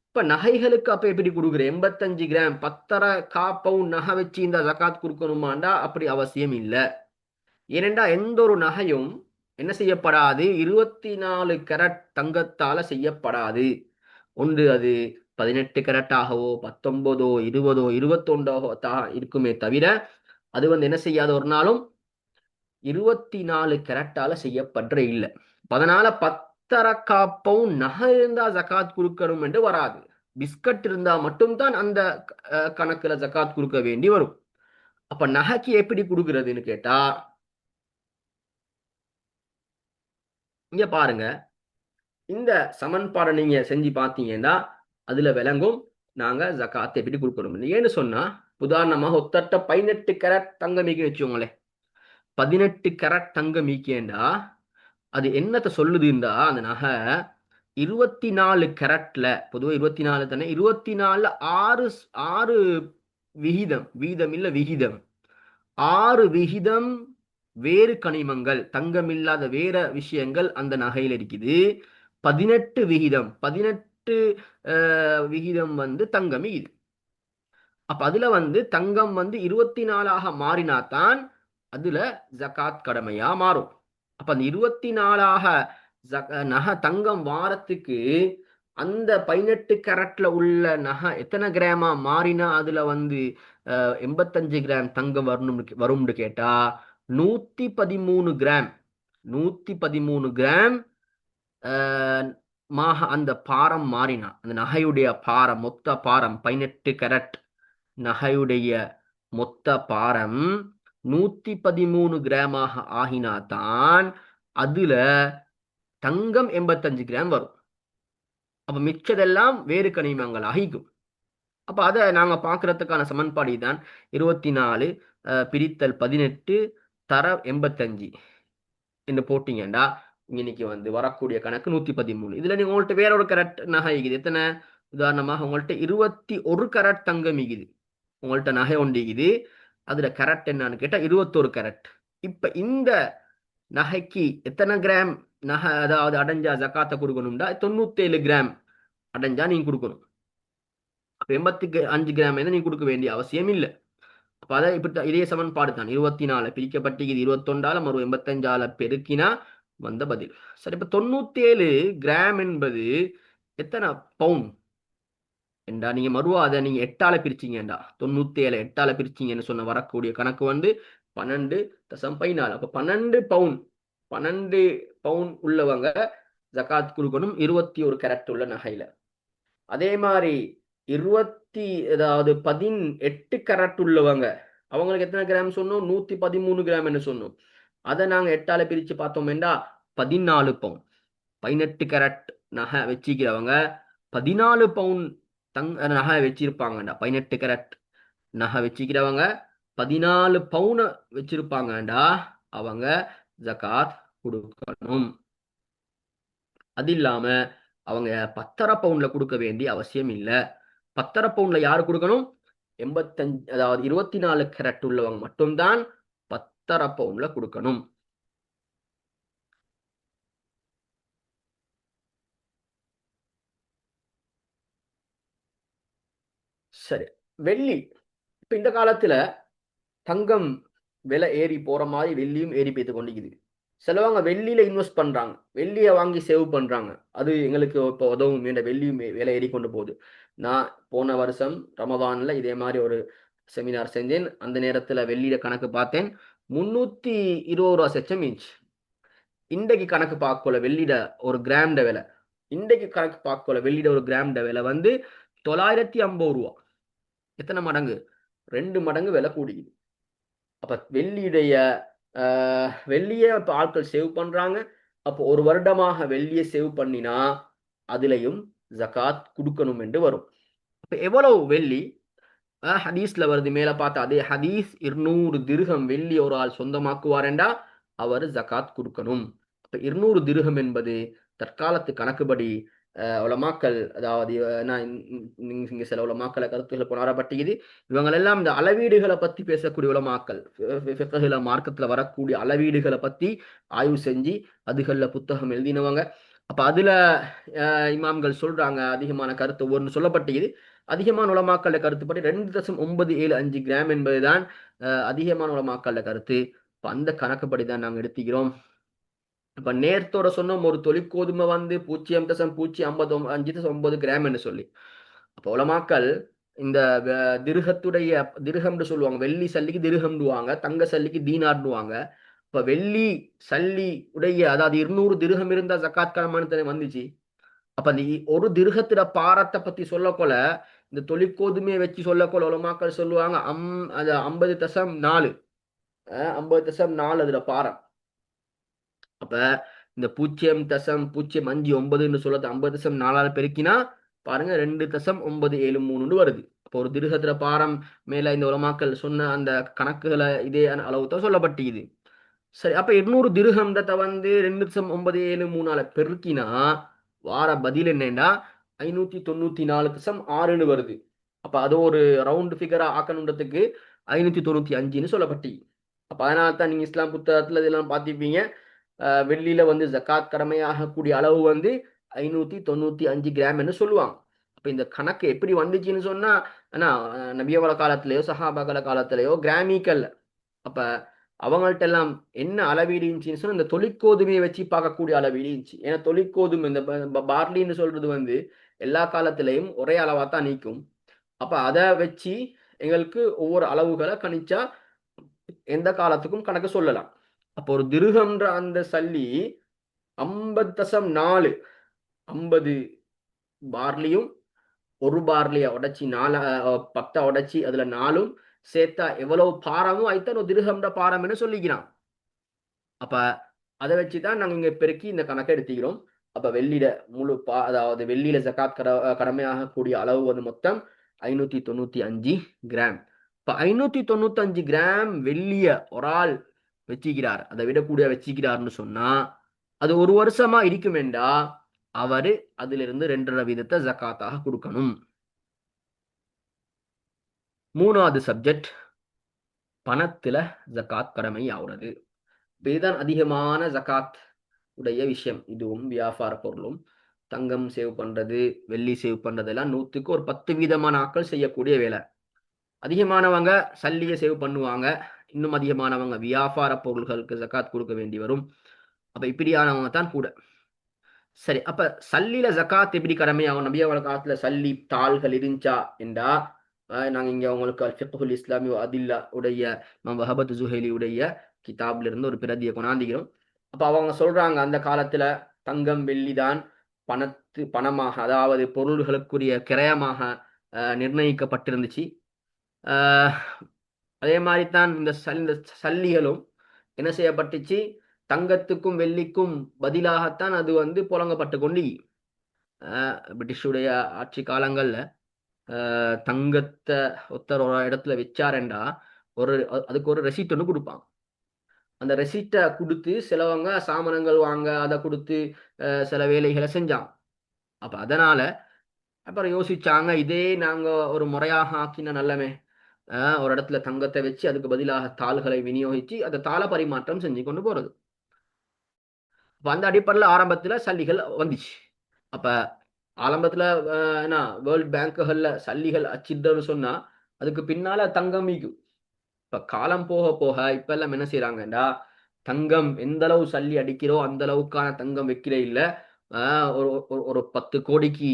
இப்ப நகைகளுக்கு அப்ப எப்படி கொடுக்குறேன்? 85 கிராம் 10.5 பவுன் நகை வச்சு இந்த ஜக்காத் கொடுக்கணுமாண்டா அப்படி அவசியம் இல்லை. ஏனென்றா எந்த ஒரு நகையும் என்ன செய்யப்படாது, 24 கேரட் தங்கத்தால செய்யப்படாது. ஒன்று அது 18 கரட்டாகவோ 19ஓ 20ஓ 21ஓ இருக்குமே தவிர அது வந்து என்ன செய்யாத ஒரு நாளும் 24 கரட்டால செய்யப்படுற இல்லை. அதனால 10.5 பவுன் நகை இருந்தா ஜகாத் கொடுக்கணும் என்று வராது. பிஸ்கட் இருந்தா மட்டும்தான் அந்த கணக்குல ஜகாத் கொடுக்க வேண்டி வரும். அப்ப நகைக்கு எப்படி கொடுக்கறதுன்னு கேட்டா, இங்க பாருங்க, இந்த சமன்பாடை நீங்க செஞ்சு பார்த்தீங்கன்னா அதுல விளங்கும் நாங்க ஜகாத் எப்படி கொடுக்கணும். ஏன்னு சொன்னா, உதாரணமாக ஒத்தட்ட 18 கேரட் தங்கம் மீக்கி வச்சுக்கோங்களேன். 18 கேரட் தங்கம் மீக்கேண்டா அது என்னத்தை சொல்லுதுண்டா, அந்த நகை 24 கேரட்ல, பொதுவாக 24 தானே, 24 ஆறு ஆறு விகிதம், வீதம் இல்ல விகிதம், 6 விகிதம் வேறு கனிமங்கள், தங்கம் இல்லாத வேற விஷயங்கள் அந்த நகையில் இருக்குது. 18 விகிதம், 18 விகிதம் வந்து தங்கம் இது. அப்ப அதுல வந்து தங்கம் வந்து 24ஆக மாறினாதான் அதுல ஜகாத் கடமையா மாறும். அப்ப அந்த 24ஆக நகை தங்கம் வாரத்துக்கு அந்த 18 கேரட்ல உள்ள நகை எத்தனை கிராமா மாறினா அதுல வந்து 85 கிராம் தங்கம் வரும்னு கேட்டா 113 கிராம், 113 கிராம் அந்த பாரம் மாறினா, அந்த நகையுடைய பாரம், மொத்த பாரம் 18 கேரட் நகையுடைய மொத்த பாரம் 113 கிராமாக ஆகினாதான் அதுல தங்கம் 85 கிராம் வரும். அப்ப மிச்சதெல்லாம் வேறு கனிமங்கள் ஆகிக்கும். அப்ப அதை நாங்க பாக்குறதுக்கான சமன்பாடு தான் 24 பிரித்தல் 18 தர 85 என்று போட்டீங்கன்னா இன்னைக்கு வந்து வரக்கூடிய கணக்கு 113. இதுல நீங்க உங்கள்ட்ட வேற ஒரு கரட் நகை இருக்குது. எத்தனை? உதாரணமாக உங்கள்ட்ட 21 கரட் தங்கம் இருக்குது, உங்கள்ட்ட நகை ஒண்டிக்குது. அதுல கரட் என்னன்னு கேட்டா 21 கரட். இப்ப இந்த நகைக்கு எத்தனை கிராம் நகை அதாவது அடைஞ்சா ஜக்காத்தை கொடுக்கணும்டா 97 கிராம் அடைஞ்சா நீங்க கொடுக்கணும். அப்ப 85 கிராம் நீங்க கொடுக்க வேண்டிய அவசியம் இல்லை. அப்ப அதை இப்படி இதே சமன்பாடு தான். 24 பிரிக்கப்பட்டு 21ஆல மறு 85ஆல பெருக்கினா வந்த பதில். சரி, இப்ப 97 கிராம் என்பது எத்தனை பவுன் என்றா நீங்க மறுவா அதை நீங்க 8ஆல பிரிச்சீங்கடா, 97 8ஆல பிரிச்சீங்கன்னு சொன்ன வரக்கூடிய கணக்கு வந்து 12.14. அப்ப 12 பவுன், 12 பவுன் உள்ளவங்க ஜகாத் கொடுக்கணும் 21 கேரட் உள்ள நகையில. அதே மாதிரி 18 கேரட் உள்ளவங்க அவங்களுக்கு எத்தனை கிராம் சொன்னோம்? 113 கிராம் என்ன சொன்னோம்? அதை நாங்க 8ஆல பிரிச்சு பார்த்தோம்டா 14 பவுன். 18 கேரட் நகை வச்சிக்கிறவங்க 14 பவுன் நகை வச்சிருப்பாங்கடா. 18 கேரட் நகை வச்சிக்கிறவங்க 14 பவுனை வச்சிருப்பாங்கடா, அவங்க ஜகாத் கொடுக்கணும். அது இல்லாம அவங்க 10.5 பவுன்ல கொடுக்க வேண்டிய அவசியம் இல்லை. 10.5 பவுன்ல யாரு கொடுக்கணும்? 85 அதாவது 24 கேரட் உள்ளவங்க மட்டும்தான் 10.5 பவுன்ல கொடுக்கணும். சரி, வெள்ளி. இப்ப இந்த காலத்துல தங்கம் விலை ஏறி போற மாதிரி வெள்ளியும் ஏறி போய்த்து கொண்டிருக்குது. சிலவங்க வெள்ளியில இன்வெஸ்ட் பண்றாங்க, வெள்ளியை வாங்கி சேவ் பண்றாங்க. அது எங்களுக்கு இப்போ உதவும், வெள்ளியும் விலை ஏறி கொண்டு போகுது. நான் போன வருஷம் ரமதான்ல இதே மாதிரி ஒரு செமினார் செஞ்சேன். அந்த நேரத்துல வெள்ளியில கணக்கு பார்த்தேன், 320 ரூபா செச்சம் இன்ச். இன்றைக்கு கணக்கு பார்க்கல வெள்ளிட ஒரு கிராம்ட விலை, இன்றைக்கு கணக்கு பார்க்கல வெள்ளிட ஒரு கிராம்ட விலை வந்து 950 ரூபா. எத்தனை மடங்கு? 2 மடங்கு விலை கூடிக்குது. அப்ப வெள்ளிய இப்ப ஆட்கள் சேவ் பண்றாங்க. அப்போ ஒரு வருடமாக வெள்ளியை சேவ் பண்ணினா அதுலயும் ஜகாத் கொடுக்கணும் என்று வரும். அப்ப எவ்வளவு வெள்ளி? ஹதீஸ்ல வருது, மேல பார்த்த அதே ஹதீஸ், 200 திர்ஹம் வெள்ளி ஒரு ஆள் சொந்தமாக்குவாரெண்டா அவர் ஜகாத் கொடுக்கணும். அப்ப 200 திர்ஹம் என்பது தற்காலத்து கணக்குப்படி உலமாக்கள், அதாவது இங்க சில உலமாக்களை கருத்துக்களை கொண்டாடப்பட்டிருக்குது. இவங்களெல்லாம் இந்த அளவீடுகளை பத்தி பேசக்கூடிய உலமாக்கள், மார்க்கத்துல வரக்கூடிய அளவீடுகளை பத்தி ஆய்வு செஞ்சு அதுகள்ல புத்தகம் எழுதினவங்க. அப்ப அதுல இமாம்கள் சொல்றாங்க, அதிகமான கருத்து ஒவ்வொன்று சொல்லப்பட்டிருக்குது. அதிகமான உலமாக்கள கருத்துப்படி 2.975 கிராம் என்பதுதான் அதிகமான உலமாக்கள கருத்து. அந்த கணக்குப்படி தான் நாங்க எடுத்துக்கிறோம். இப்ப நேரத்தோட சொன்னோம், ஒரு தொழிற்கோதுமை வந்து 0.055 கிராம் என்று சொல்லி. அப்போ உலமாக்கள் இந்த திருகத்துடைய திருகம்னு சொல்லுவாங்க, வெள்ளி சல்லிக்கு திருகம்டுவாங்க, தங்க சல்லிக்கு தீனார்டுவாங்க. இப்ப வெள்ளி சல்லி உடைய அதாவது 200 திருகம் இருந்தா ஜக்காத் கடமானு வந்துச்சு. அப்ப அந்த ஒரு திருகத்திட பாரத்தை பத்தி சொல்லக்கொள்ள இந்த தொழிற்கோதுமையை வச்சு சொல்லக்கொள்ள உலமாக்கள் சொல்லுவாங்க அது 50.4 50.4 அதுல பாரம். அப்ப இந்த 0.059 சொல்றது 50.4 பெருக்கினா பாருங்க 2.973 வருது. அப்போ ஒரு திருகத்துல பாரம் மேல இந்த உலமாக்கள் சொன்ன அந்த கணக்குகளை இதே அளவு தான் சொல்லப்பட்டிருக்குது. சரி, அப்ப 200 திருகம்ன்றத 2.973 பெருக்கினா வார பதில் என்னன்னா 594.6 வருது. அப்ப அது ஒரு ரவுண்ட் ஃபிகரா ஆக்கணுன்றதுக்கு 595 சொல்லப்பட்டி. அப்ப அதனால தான் நீங்க இஸ்லாம் புத்தகத்துல இதெல்லாம் பார்த்திருப்பீங்க. வெள்ளியில ஜக்காத் கடமையாகக்கூடிய அளவு 595 கிராம் என்று சொல்லுவாங்க. அப்ப இந்த கணக்கு எப்படி வந்துச்சுன்னு சொன்னா, ஆனா நபியவள காலத்திலேயோ சஹாபாக்கள காலத்திலேயோ கிராமிக்கல். அப்ப அவங்கள்ட்ட எல்லாம் என்ன அளவீடு இருந்துச்சுன்னு சொன்னா இந்த தொழிற்கோதுமையை வச்சு பார்க்கக்கூடிய அளவீடு இருந்துச்சு. ஏன்னா தொழிற்கோதுமை இந்த பார்லின்னு சொல்றது எல்லா காலத்திலையும் ஒரே அளவா தான் நீக்கும். அப்ப அதை வச்சு எங்களுக்கு ஒவ்வொரு அளவுகளை கணிச்சா எந்த காலத்துக்கும் கணக்கு சொல்லலாம். அப்போ ஒரு திருகம்ன்ற அந்த சல்லி 50.4 50 பார்லியும் ஒரு பார்லிய உடைச்சி 10 உடைச்சி அதுல 4 சேர்த்தா எவ்வளவு பாரமும் அதுதான் ஒரு திருகம்ன்ற பாரம்னு சொல்லிக்கிறான். அப்ப அதை வச்சுதான் நாங்க இங்க பெருக்கி இந்த கணக்கை எடுத்துக்கிறோம். அப்ப வெள்ளியில முழு அதாவது வெள்ளியில ஜக்காத் கடமையாகக்கூடிய அளவு மொத்தம் 595 கிராம். இப்ப 595 கிராம் வெள்ளிய ஒரு ஆள் வச்சுக்கிறார், அதை விடக்கூடிய வச்சுக்கிறார்னு சொன்னா அது ஒரு வருஷமா இருக்குமெண்டா அவரு அதுல இருந்து 2.5 ஜக்காத்தாக கொடுக்கணும். மூணாவது சப்ஜெக்ட் பணத்துல ஜக்காத் கடமை ஆகுறது. இதுதான் அதிகமான ஜக்காத் உடைய விஷயம். இதுவும் வியாபார பொருளும் தங்கம் சேவ் பண்றது வெள்ளி சேவ் பண்றதெல்லாம் 100க்கு ஒரு 10% ஆட்கள் செய்யக்கூடிய வேலை. அதிகமானவங்க சல்லியை சேவ் பண்ணுவாங்க, இன்னும் அதிகமானவங்க வியாபார பொருள்களுக்கு ஜக்காத் கொடுக்க வேண்டி வரும். அப்ப இப்படியானவங்க தான் கூட. சரி, அப்ப சல்லில ஜக்காத் எப்படி கடமையாகும்? நபியவள காலத்துல சல்லி தாள்கள் இருந்துச்சா என்றா நாங்க இங்க உங்களுக்கு ஃபிக்ஹுல் இஸ்லாமி அதில்லா உடைய வஹபத் ஜுஹைலி உடைய கிதாப்ல இருந்து ஒரு பிரதியை கொண்டாந்துகிறோம். அப்ப அவங்க சொல்றாங்க அந்த காலத்துல தங்கம் வெள்ளி தான் பணமாக அதாவது பொருள்களுக்குரிய கிரயமாக நிர்ணயிக்கப்பட்டிருந்துச்சு. அதே மாதிரி தான் இந்த சல்லிகளும் என்ன செய்யப்பட்டுச்சு, தங்கத்துக்கும் வெள்ளிக்கும் பதிலாகத்தான் அது புழங்கப்பட்டு கொண்டு பிரிட்டிஷுடைய ஆட்சி காலங்கள்ல தங்கத்தை ஒருத்தர் ஒரு இடத்துல வச்சாரண்டா அதுக்கு ஒரு ரெசிப்ட் ஒன்று கொடுப்பாங்க. அந்த ரெசிப்டை கொடுத்து சிலவங்க சாமானங்கள் வாங்க அதை கொடுத்து சில வேலைகளை செஞ்சாங்க. அப்ப அதனால அப்புறம் யோசிச்சாங்க, இதே நாங்க ஒரு முறையாக ஆக்கின நல்லமே, ஒரு இடத்துல தங்கத்தை வச்சு அதுக்கு பதிலாக தாள்களை விநியோகிச்சு அந்த தாள பரிமாற்றம் செஞ்சு கொண்டு போறது. அப்ப அந்த அடிப்படையில் ஆரம்பத்துல சல்லிகள் வந்துச்சு. அப்ப ஆரம்பத்துல என்ன வேர்ல்ட் பேங்குகள்ல சல்லிகள் அச்சிட்டன்னு சொன்னா அதுக்கு பின்னால தங்கம் மீக்கும். இப்ப காலம் போக போக இப்ப எல்லாம் என்ன செய்யறாங்கடா, தங்கம் எந்த அளவு சல்லி அடிக்கிறோ அந்த அளவுக்கான தங்கம் வைக்கிற இல்ல. ஒரு 10 கோடிக்கு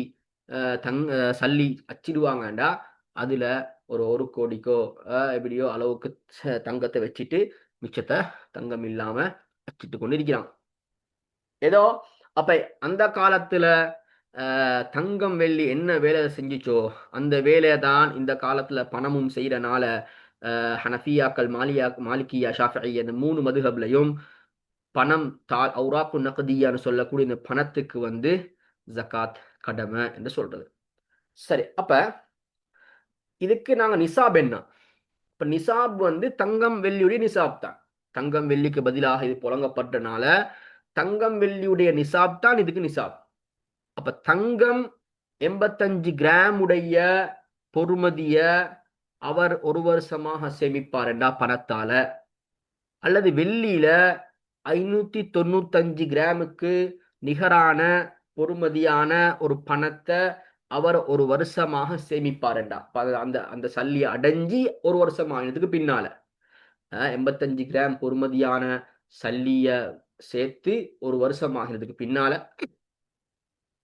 சல்லி அச்சிடுவாங்கடா, அதுல ஒரு கோடிக்கோ எப்படியோ அளவுக்கு தங்கத்தை வச்சுட்டு மிச்சத்தை தங்கம் இல்லாம அச்சிட்டு கொண்டு இருக்கிறான். ஏதோ அப்ப அந்த காலத்துல தங்கம் வெள்ளி என்ன வேலை செஞ்சுச்சோ அந்த வேலையை தான் இந்த காலத்துல பணமும் செய்யறனால ஹனஃபியாக்கள் மாலிகியா ஷாஃபிஈ இந்த 3 மதுஹப்லையும் பணம் அவுராக்கு நக்தியான்னு சொல்லக்கூடிய இந்த பணத்துக்கு ஜக்காத் கடமை என்று சொல்றது. சரி, அப்ப இதுக்கு நாங்க நிசாப் என்ன? இப்ப நிசாப் தங்கம் வெள்ளியுடைய நிசாப் தான். தங்கம் வெள்ளிக்கு பதிலாக இது புழங்கப்பட்டனால தங்கம் வெள்ளியுடைய நிசாப் தான் இதுக்கு நிசாப். அப்ப தங்கம் 85 கிராம் உடைய பொறுமதிய அவர் ஒரு வருஷமாக சேமிப்பாருண்டா பணத்தால, அல்லது வெள்ளியில 595 கிராமுக்கு நிகரான பொறுமதியான ஒரு பணத்தை அவர் ஒரு வருஷமாக சேமிப்பாருண்டா. அந்த அந்த சல்லியை அடைஞ்சி ஒரு வருஷம் ஆனதுக்கு பின்னால 85 கிராம் பொறுமதியான சல்லிய சேர்த்து ஒரு வருஷம் ஆகிறதுக்கு பின்னால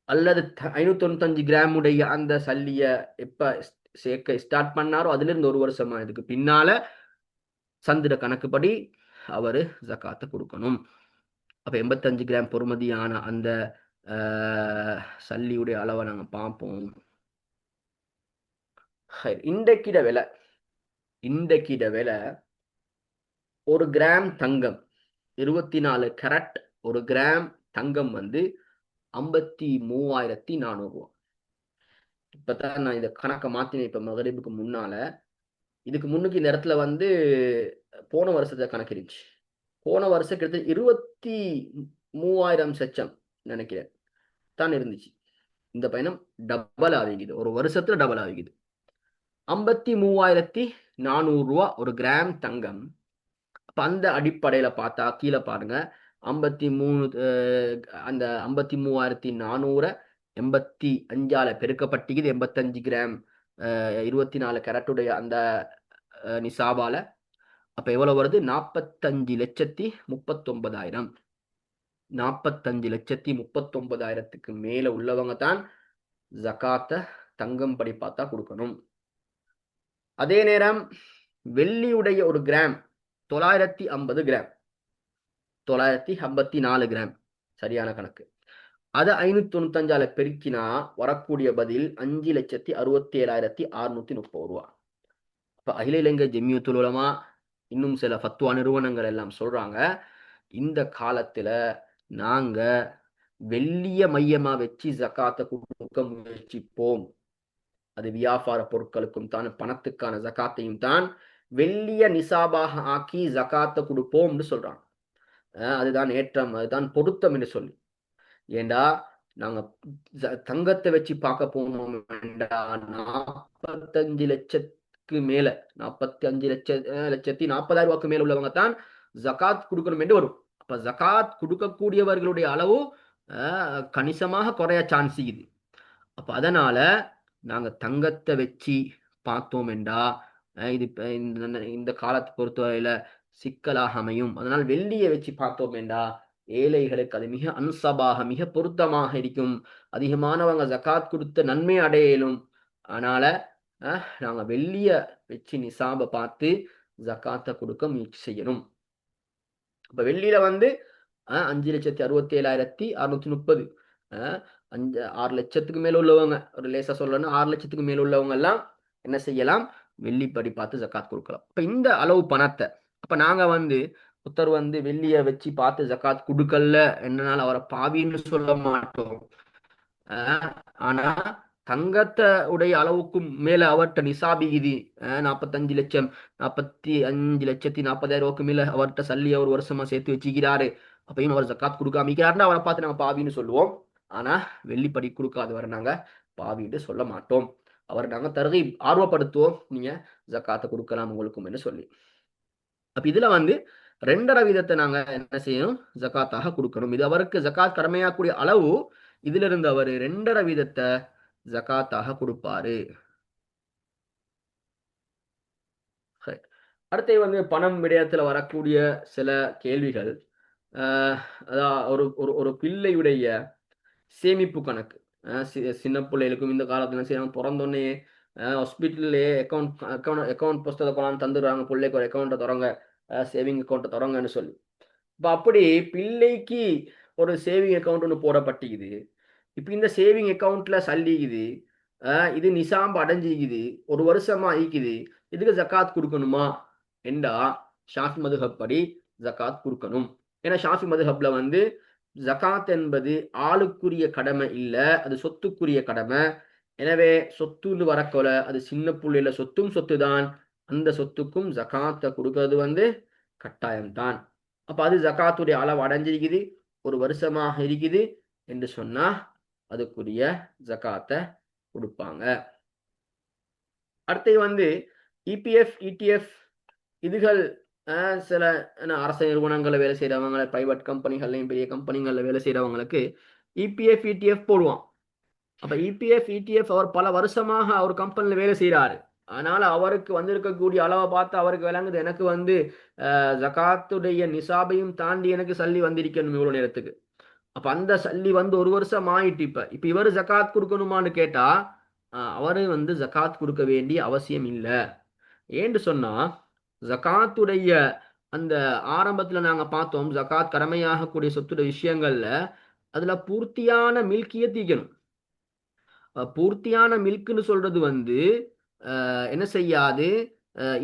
அல்லது 595 கிராம் உடைய அந்த சல்லிய எப்ப சேர்க்க ஸ்டார்ட் பண்ணாரோ அதுல இருந்து ஒரு வருஷமா இதுக்கு பின்னால சந்திர கணக்குப்படி அவரு ஜக்காத்தை கொடுக்கணும். அப்ப 85 கிராம் பொறுமதியான அந்த சல்லியுடைய அளவை நாங்க பார்ப்போம். இன்றைக்கிட விலை இன்றைக்கிட விலை ஒரு கிராம் தங்கம் 24 கேரட் ஒரு கிராம் தங்கம் வந்து 53,400 ரூபாய். இப்பதான் நான் இந்த கணக்கை மாத்தினேன் இப்ப மகரிபுக்கு முன்னால. இதுக்கு முன்னுக்கு இந்த இடத்துல வந்து போன வருஷத்தை கணக்கு இருந்துச்சு. போன வருஷம் கிட்டத்தட்ட 23,000 சச்சம் நினைக்கிறேன் தான் இருந்துச்சு. இந்த பயணம் டபுள் ஆகிக்குது, ஒரு வருஷத்துல டபுள் ஆகிக்குது. 53,400 ரூபா ஒரு கிராம் தங்கம். அப்ப அந்த அடிப்படையில பார்த்தா கீழே பாருங்க 53 அந்த 53,400 85ஆல பெருக்கப்பட்டிக்குது. 85 கிராம் 24 கேரட்டுடைய அந்த நிசாபால அப்ப எவ்வளவு வருது? 45,39,000. 45,39,000க்கு மேல உள்ளவங்க தான் ஜகாத்த தங்கம் படி பார்த்தா கொடுக்கணும். அதே நேரம் வெள்ளியுடைய ஒரு கிராம் 950 கிராம் 954 கிராம் சரியான கணக்கு. அதை 595ஆல பெருக்கினா வரக்கூடிய பதில் 5,67,630 ரூபா. இப்ப அகில இலங்கை ஜெமியத்துல் உலமா இன்னும் சில ஃபத்வா நிறுவனங்கள் எல்லாம் சொல்றாங்க, இந்த காலத்துல நாங்க வெள்ளிய மையமா வச்சு ஜக்காத்தை கொடுக்க முயற்சிப்போம். அது வியாபார பொருட்களுக்கும் தான், பணத்துக்கான ஜக்காத்தையும் தான் வெள்ளிய நிசாபாக ஆக்கி ஜக்காத்தை கொடுப்போம்னு சொல்றாங்க. அதுதான் ஏற்றம், அதுதான் பொருத்தம் என்று சொல்லி. ஏண்டா நாங்க தங்கத்தை வச்சு பார்க்க போனோம், 45 லட்சத்துக்கு மேல 45,40,000 ரூபாய்க்கு மேல உள்ளவங்க தான் ஜகாத் கொடுக்கணும் என்று வரும். அப்ப ஜகாத் கொடுக்கக்கூடியவர்களுடைய அளவு கணிசமாக குறைய சான்ஸ் இது. அப்ப அதனால நாங்க தங்கத்தை வச்சு பார்த்தோம் என்றா இது இந்த காலத்தை பொறுத்தவரையில சிக்கலாக அமையும். அதனால் வெள்ளியை வச்சு பார்த்தோம் என்றா ஏழைகளுக்கு அது மிக அன்சபாக மிக பொருத்தமாக இருக்கும். அதிகமானவங்க ஜகாத் கொடுத்த நன்மை அடையலும். அதனால நாங்க வெள்ளிய வச்சு நிசாபை பார்த்து ஜகாத்தை கொடுக்க முயற்சி செய்யணும். அப்ப வெள்ளியில வந்து 5,67,630 6 லட்சத்துக்கு மேல உள்ளவங்க, ஒரு லேசா சொல்லணும் 6 லட்சத்துக்கு மேல உள்ளவங்க எல்லாம் என்ன செய்யலாம்? வெள்ளிப்படி பார்த்து ஜக்காத் கொடுக்கலாம். இப்ப இந்த அளவு பணத்தை அப்ப நாங்க வந்து ஒருத்தர் வந்து வெள்ளிய வச்சு பார்த்து ஜக்காத் கொடுக்கல என்னனால அவரை பாவின்னு சொல்ல மாட்டோம். ஆனா தங்கத்தை உடைய அளவுக்கும் மேல அவர்கிட்ட நிசாபிகிதி 45 லட்சம் 45,40,000 ரூபாய்க்கு மேல அவர்கிட்ட சல்லி ஒரு வருஷமா சேர்த்து வச்சுக்கிறாரு. அப்பயும் அவர் ஜக்காத் கொடுக்காமிக்கிறாருன்னா அவரை பார்த்து நாங்க பாவின்னு சொல்லுவோம். ஆனா வெள்ளிப்படி கொடுக்காதவரை நாங்க பாவின்னு சொல்ல மாட்டோம். அவரை நாங்க தர்கீப் ஆர்வப்படுத்துவோம், நீங்க ஜக்காத்தை கொடுக்கலாம் உங்களுக்கும் என்று சொல்லி. அப்ப இதுல வந்து 2.5 வீதத்தை நாங்க என்ன செய்யணும்? ஜக்காத்தாக கொடுக்கணும். இது அவருக்கு ஜக்காத் கடமையாக்கூடிய அளவு. இதுல இருந்து அவர் 2.5 வீதத்தை ஜக்காத்தாக கொடுப்பாரு. அடுத்து வந்து பணம் விடயத்துல வரக்கூடிய சில கேள்விகள். அதான் ஒரு பிள்ளையுடைய சேமிப்பு கணக்கு. சின்ன பிள்ளைகளுக்கும் இந்த காலத்துல செய்யறாங்க, பிறந்தோடனே ஹாஸ்பிட்டல்லே அக்கௌண்ட் புஸ்தகத்தை கொண்டாந்து தந்துடுறாங்க, பிள்ளைக்கு ஒரு அக்கௌண்ட்டை தொடங்க, சேவிங் அக்கௌண்ட்டை தொடங்கன்னு சொல்லி. இப்ப அப்படி பிள்ளைக்கு ஒரு சேவிங் அக்கௌண்ட் ஒன்று போடப்பட்டிக்குது. இப்ப இந்த சேவிங் அக்கௌண்ட்ல சல்லிக்குது, இது நிசாம்பு அடைஞ்சிக்குது, ஒரு வருஷமா ஆயிக்குது, இதுக்கு ஜக்காத் கொடுக்கணுமா என்றா ஷாஃபி மதுஹப் படி ஜக்காத் கொடுக்கணும். ஏன்னா ஷாஃபி மதுஹப்ல வந்து ஜகாத் என்பது ஆளுக்குரிய கடமை இல்ல, அது சொத்துக்குரிய கடமை. எனவே சொத்துன்னு வரக்கொல அது சின்ன புள்ளையில சொத்தும் சொத்து தான், அந்த சொத்துக்கும் ஜகாத்தை கொடுக்கறது வந்து கட்டாயம்தான். அப்ப அது ஜகாத்துடைய அளவு அடைஞ்சிருக்குது, ஒரு வருஷமாக இருக்குது என்று சொன்னா அதுக்குரிய ஜகாத்தை கொடுப்பாங்க. அடுத்து வந்து இபிஎஃப் இடிஎஃப் இதுகள் சில அரசு நிறுவனங்கள்ல வேலை செய்யறவங்க, பிரைவேட் கம்பெனிகள்லையும் பெரிய கம்பெனிகள்ல வேலை செய்யறவங்களுக்கு இபிஎஃப் இடிஎஃப் போடுவான். அப்ப இபிஎஃப் இடிஎஃப் அவர் பல வருஷமாக அவர் கம்பெனில வேலை செய்யறாரு. அதனால அவருக்கு வந்திருக்கக்கூடிய அளவை பார்த்து அவருக்கு விளங்குது, எனக்கு வந்து ஜகாத்துடைய நிசாபையும் தாண்டி எனக்கு சல்லி வந்திருக்கணும் இவ்வளவு நேரத்துக்கு. அப்ப அந்த சல்லி வந்து ஒரு வருஷம் ஆயிட்டு. இப்ப இவர் ஜகாத் கொடுக்கணுமான்னு கேட்டா அவரு வந்து ஜகாத் கொடுக்க வேண்டிய அவசியம் இல்லை. ஏன்னு சொன்னா ஜகாத்துடைய அந்த ஆரம்பத்துல நாங்க பார்த்தோம், ஜகாத் கடமையாகக்கூடிய சொத்துடைய விஷயங்கள்ல அதுல பூர்த்தியான மில்கிய தீக்கணும். பூர்த்தியான மில்க்னு சொல்றது வந்து என்ன செய்யாது,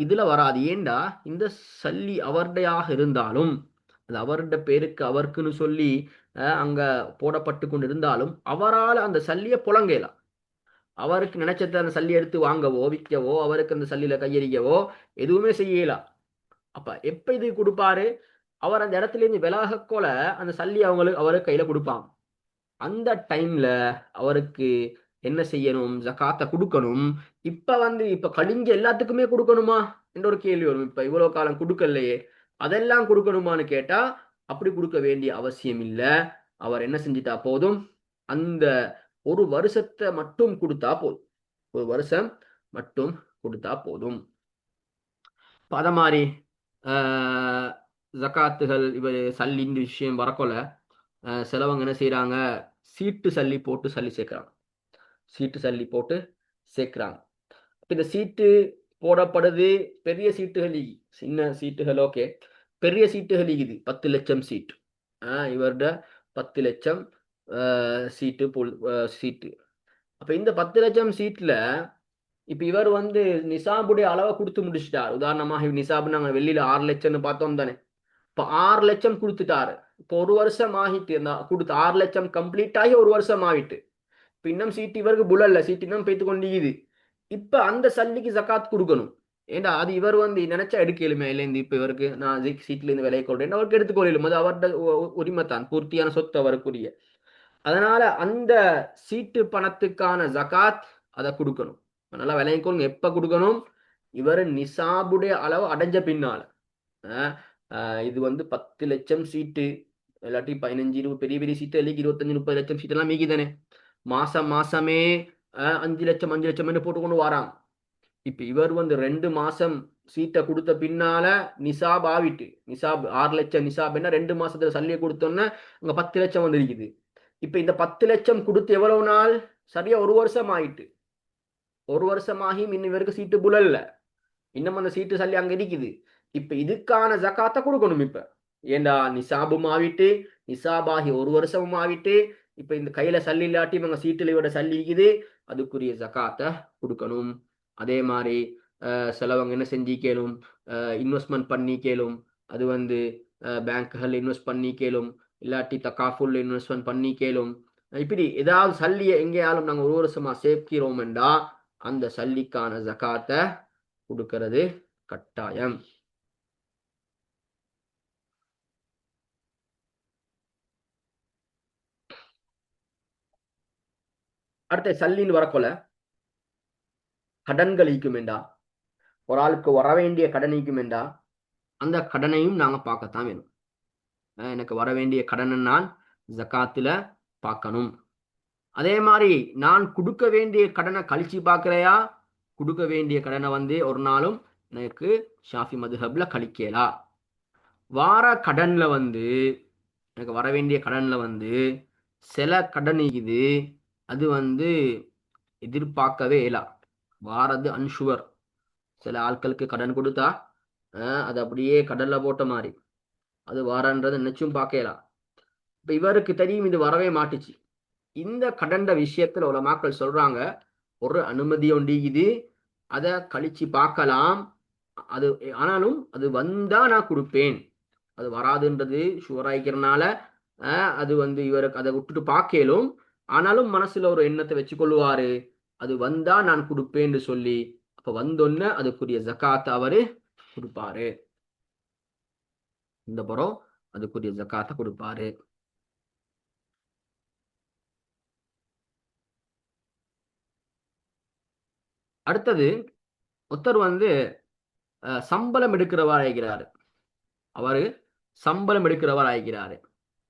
இதுல வராது. ஏண்டா இந்த சல்லி அவருடையாக இருந்தாலும், அது அவருடைய பேருக்கு அவருக்குன்னு சொல்லி அங்க போடப்பட்டு கொண்டு இருந்தாலும் அவரால் அந்த சல்லியை புழங்கலாம். அவருக்கு நினைச்சத அந்த சல்லி எடுத்து வாங்கவோ விற்கவோ அவருக்கு அந்த சல்லியில கையெறியவோ எதுவுமே செய்யலாம். அப்ப எப்ப இது கொடுப்பாரு, அவர் அந்த இடத்துல இருந்து விலகக்கொல அந்த சல்லி அவருக்கு கையில கொடுப்பாங்க. அந்த டைம்ல அவருக்கு என்ன செய்யணும், ஜகாத்தை கொடுக்கணும். இப்ப கழிஞ்ச எல்லாத்துக்குமே கொடுக்கணுமா என்ற ஒரு கேள்வி வரும். இப்ப இவ்வளவு காலம் கொடுக்கலையே, அதெல்லாம் கொடுக்கணுமான்னு கேட்டா அப்படி கொடுக்க வேண்டிய அவசியம் இல்ல. அவர் என்ன செஞ்சிட்டா போதும், அந்த ஒரு வருஷத்தை மட்டும் கொடுத்தா போதும். ஒரு வருஷம் மட்டும் கொடுத்தா போதும். அத மாதிரி ஜகாத்துகள் இவ சல்லின் விஷயம் வரக்கொல சிலவங்க என்ன செய்யறாங்க, சீட்டு சல்லி போட்டு சல்லி சேர்க்கிறாங்க. சீட்டு சல்லி போட்டு சேர்க்கிறாங்க. இந்த சீட்டு போடப்படுது, பெரிய சீட்டுகள், சின்ன சீட்டுகள் ஓகே, பெரிய சீட்டுகள் இது 10 லட்சம் சீட்டு. இவருட 10 லட்சம் சீட்டு சீட்டு. அப்ப இந்த 10 லட்சம் சீட்ல இப்ப இவர் வந்து நிசாபுடைய அளவை கொடுத்து முடிச்சிட்டார். உதாரணமாக நிசாபு நாங்க வெள்ளியில 6 லட்சம்னு பார்த்தோம் தானே. இப்ப 6 லட்சம் கொடுத்துட்டாரு. இப்போ ஒரு வருஷம் ஆகிட்டு கொடுத்து 6 லட்சம் கம்ப்ளீட் ஆகி ஒரு வருஷம் ஆகிட்டு. இப்ப இன்னும் சீட்டு இவருக்கு புலல்ல, சீட்டு இன்னும் பேத்து கொண்டிருக்குது. இப்ப அந்த சல்லிக்கு ஜகாத் கொடுக்கணும். ஏண்டா அது இவர் வந்து நினைச்சா எடுக்கலுமே இல்லைந்து. இப்ப இவருக்கு நான் சீட்ல இருந்து விலை கொள்றேன், அவருக்கு எடுத்துக்கொள்ளும். அது அவருடைய உரிமை தான், பூர்த்தியான சொத்து அவருக்குரிய. அதனால அந்த சீட்டு பணத்துக்கான ஜகாத் அதை கொடுக்கணும். நல்லா விளையக்கொள்ளுங்க. எப்ப கொடுக்கணும், இவர் நிசாபுடைய அளவு அடைஞ்ச பின்னால. இது வந்து 10 லட்சம் சீட்டு, இல்லாட்டி 15 20 பெரிய பெரிய சீட்டு, 25 30 லட்சம் சீட்டு எல்லாம் மீகி தானே. மாசம் மாசமே 5 லட்சம் 5 லட்சம் போட்டுக்கொண்டு வரான். இப்ப இவர் வந்து 2 மாசம் சீட்டை கொடுத்த பின்னால நிசாப் ஆவிட்டு, நிசாப் 6 லட்சம் நிசாப் என்ன 2 மாசத்துல சல்லியை கொடுத்தோன்னா அங்க 10 லட்சம் வந்துருக்குது. இப்ப இந்த 10 லட்சம் கொடுத்து எவ்வளவு நாள், சரியா ஒரு வருஷம் ஆயிட்டு. ஒரு வருஷம் ஆகி இன்னும் இவருக்கு சீட்டு புலல்ல, இன்னும் அந்த சீட்டு சல்லி அங்க இருக்குது. இப்ப இதுக்கான ஜகாத்தை கொடுக்கணும். இப்ப ஏண்டா நிசாபும் ஆவிட்டு, நிசாபாகி ஒரு வருஷமும் ஆவிட்டு, இப்ப இந்த கையில சல்லி இல்லாட்டி இவங்க சீட்டுல இவட சல்லி இருக்குது, அதுக்குரிய ஜகாத்தை கொடுக்கணும். அதே மாதிரி சிலவங்க என்ன செஞ்சு கேளும், இன்வெஸ்ட்மெண்ட் பண்ணி கேளும். அது வந்து பேங்க்குகள் இன்வெஸ்ட் பண்ணி கேளும், இல்லாட்டி தக்காஃபுல் இன்வெஸ்ட்மெண்ட் பண்ணி கேளும். இப்படி ஏதாவது சல்லியை எங்கேயாலும் நாங்கள் ஒரு வருஷமா சேர்க்கிறோம் என்றா அந்த சல்லிக்கான ஜகாத்தை கொடுக்கிறது கட்டாயம். அடுத்த சல்லின்னு வரக்கொல கடன்கள் ஈக்குமெண்டா, ஒரு ஆளுக்கு வர வேண்டிய கடன் ஈக்குமெண்டா, அந்த கடனையும் நாங்க பார்க்கத்தான் வேணும். எனக்கு வர வேண்டிய கடனை நான் ஜகாத்துல பார்க்கணும். அதே மாதிரி நான் கொடுக்க வேண்டிய கடனை கழிச்சு பார்க்கிறையா, கொடுக்க வேண்டிய கடனை வந்து ஒரு நாளும் எனக்கு ஷாஃபி மதுஹப்ல கழிக்கலா. வார கடன்ல வந்து எனக்கு வர வேண்டிய கடன்ல வந்து சில கடன் இது, அது வந்து எதிர்பார்க்கவே இயலா, வாரது அன்ஷுவர். சில ஆட்களுக்கு கடன் கொடுத்தா அது அப்படியே கடல்ல போட்ட மாதிரி, அது வாரன்றது நினைச்சும் பார்க்கலாம். இப்ப இவருக்கு தெரியும் இது வரவே மாட்டுச்சு. இந்த கடண்ட விஷயத்துல உலமாக்கள் சொல்றாங்க, ஒரு அனுமதி ஒண்டி இது, அதை கழிச்சு பார்க்கலாம். அது ஆனாலும் அது வந்தா நான் கொடுப்பேன், அது வராதுன்றது ஷுவராய்க்கிறனால அது வந்து இவருக்கு அதை விட்டுட்டு பார்க்கலும். ஆனாலும் மனசுல ஒரு எண்ணத்தை வச்சு கொள்ளுவாரு, அது வந்தா நான் கொடுப்பேன்னு சொல்லி. அப்ப வந்தொன்ன அதுக்குரிய ஜகாத்தை அவரு கொடுப்பாரு. இந்த புறம் அதுக்குரிய ஜகாத்தை கொடுப்பாரு. அடுத்தது ஒருத்தர் வந்து சம்பளம் எடுக்கிறவர் ஆகிறாரு. அவரு சம்பளம் எடுக்கிறவர் ஆகிறாரு.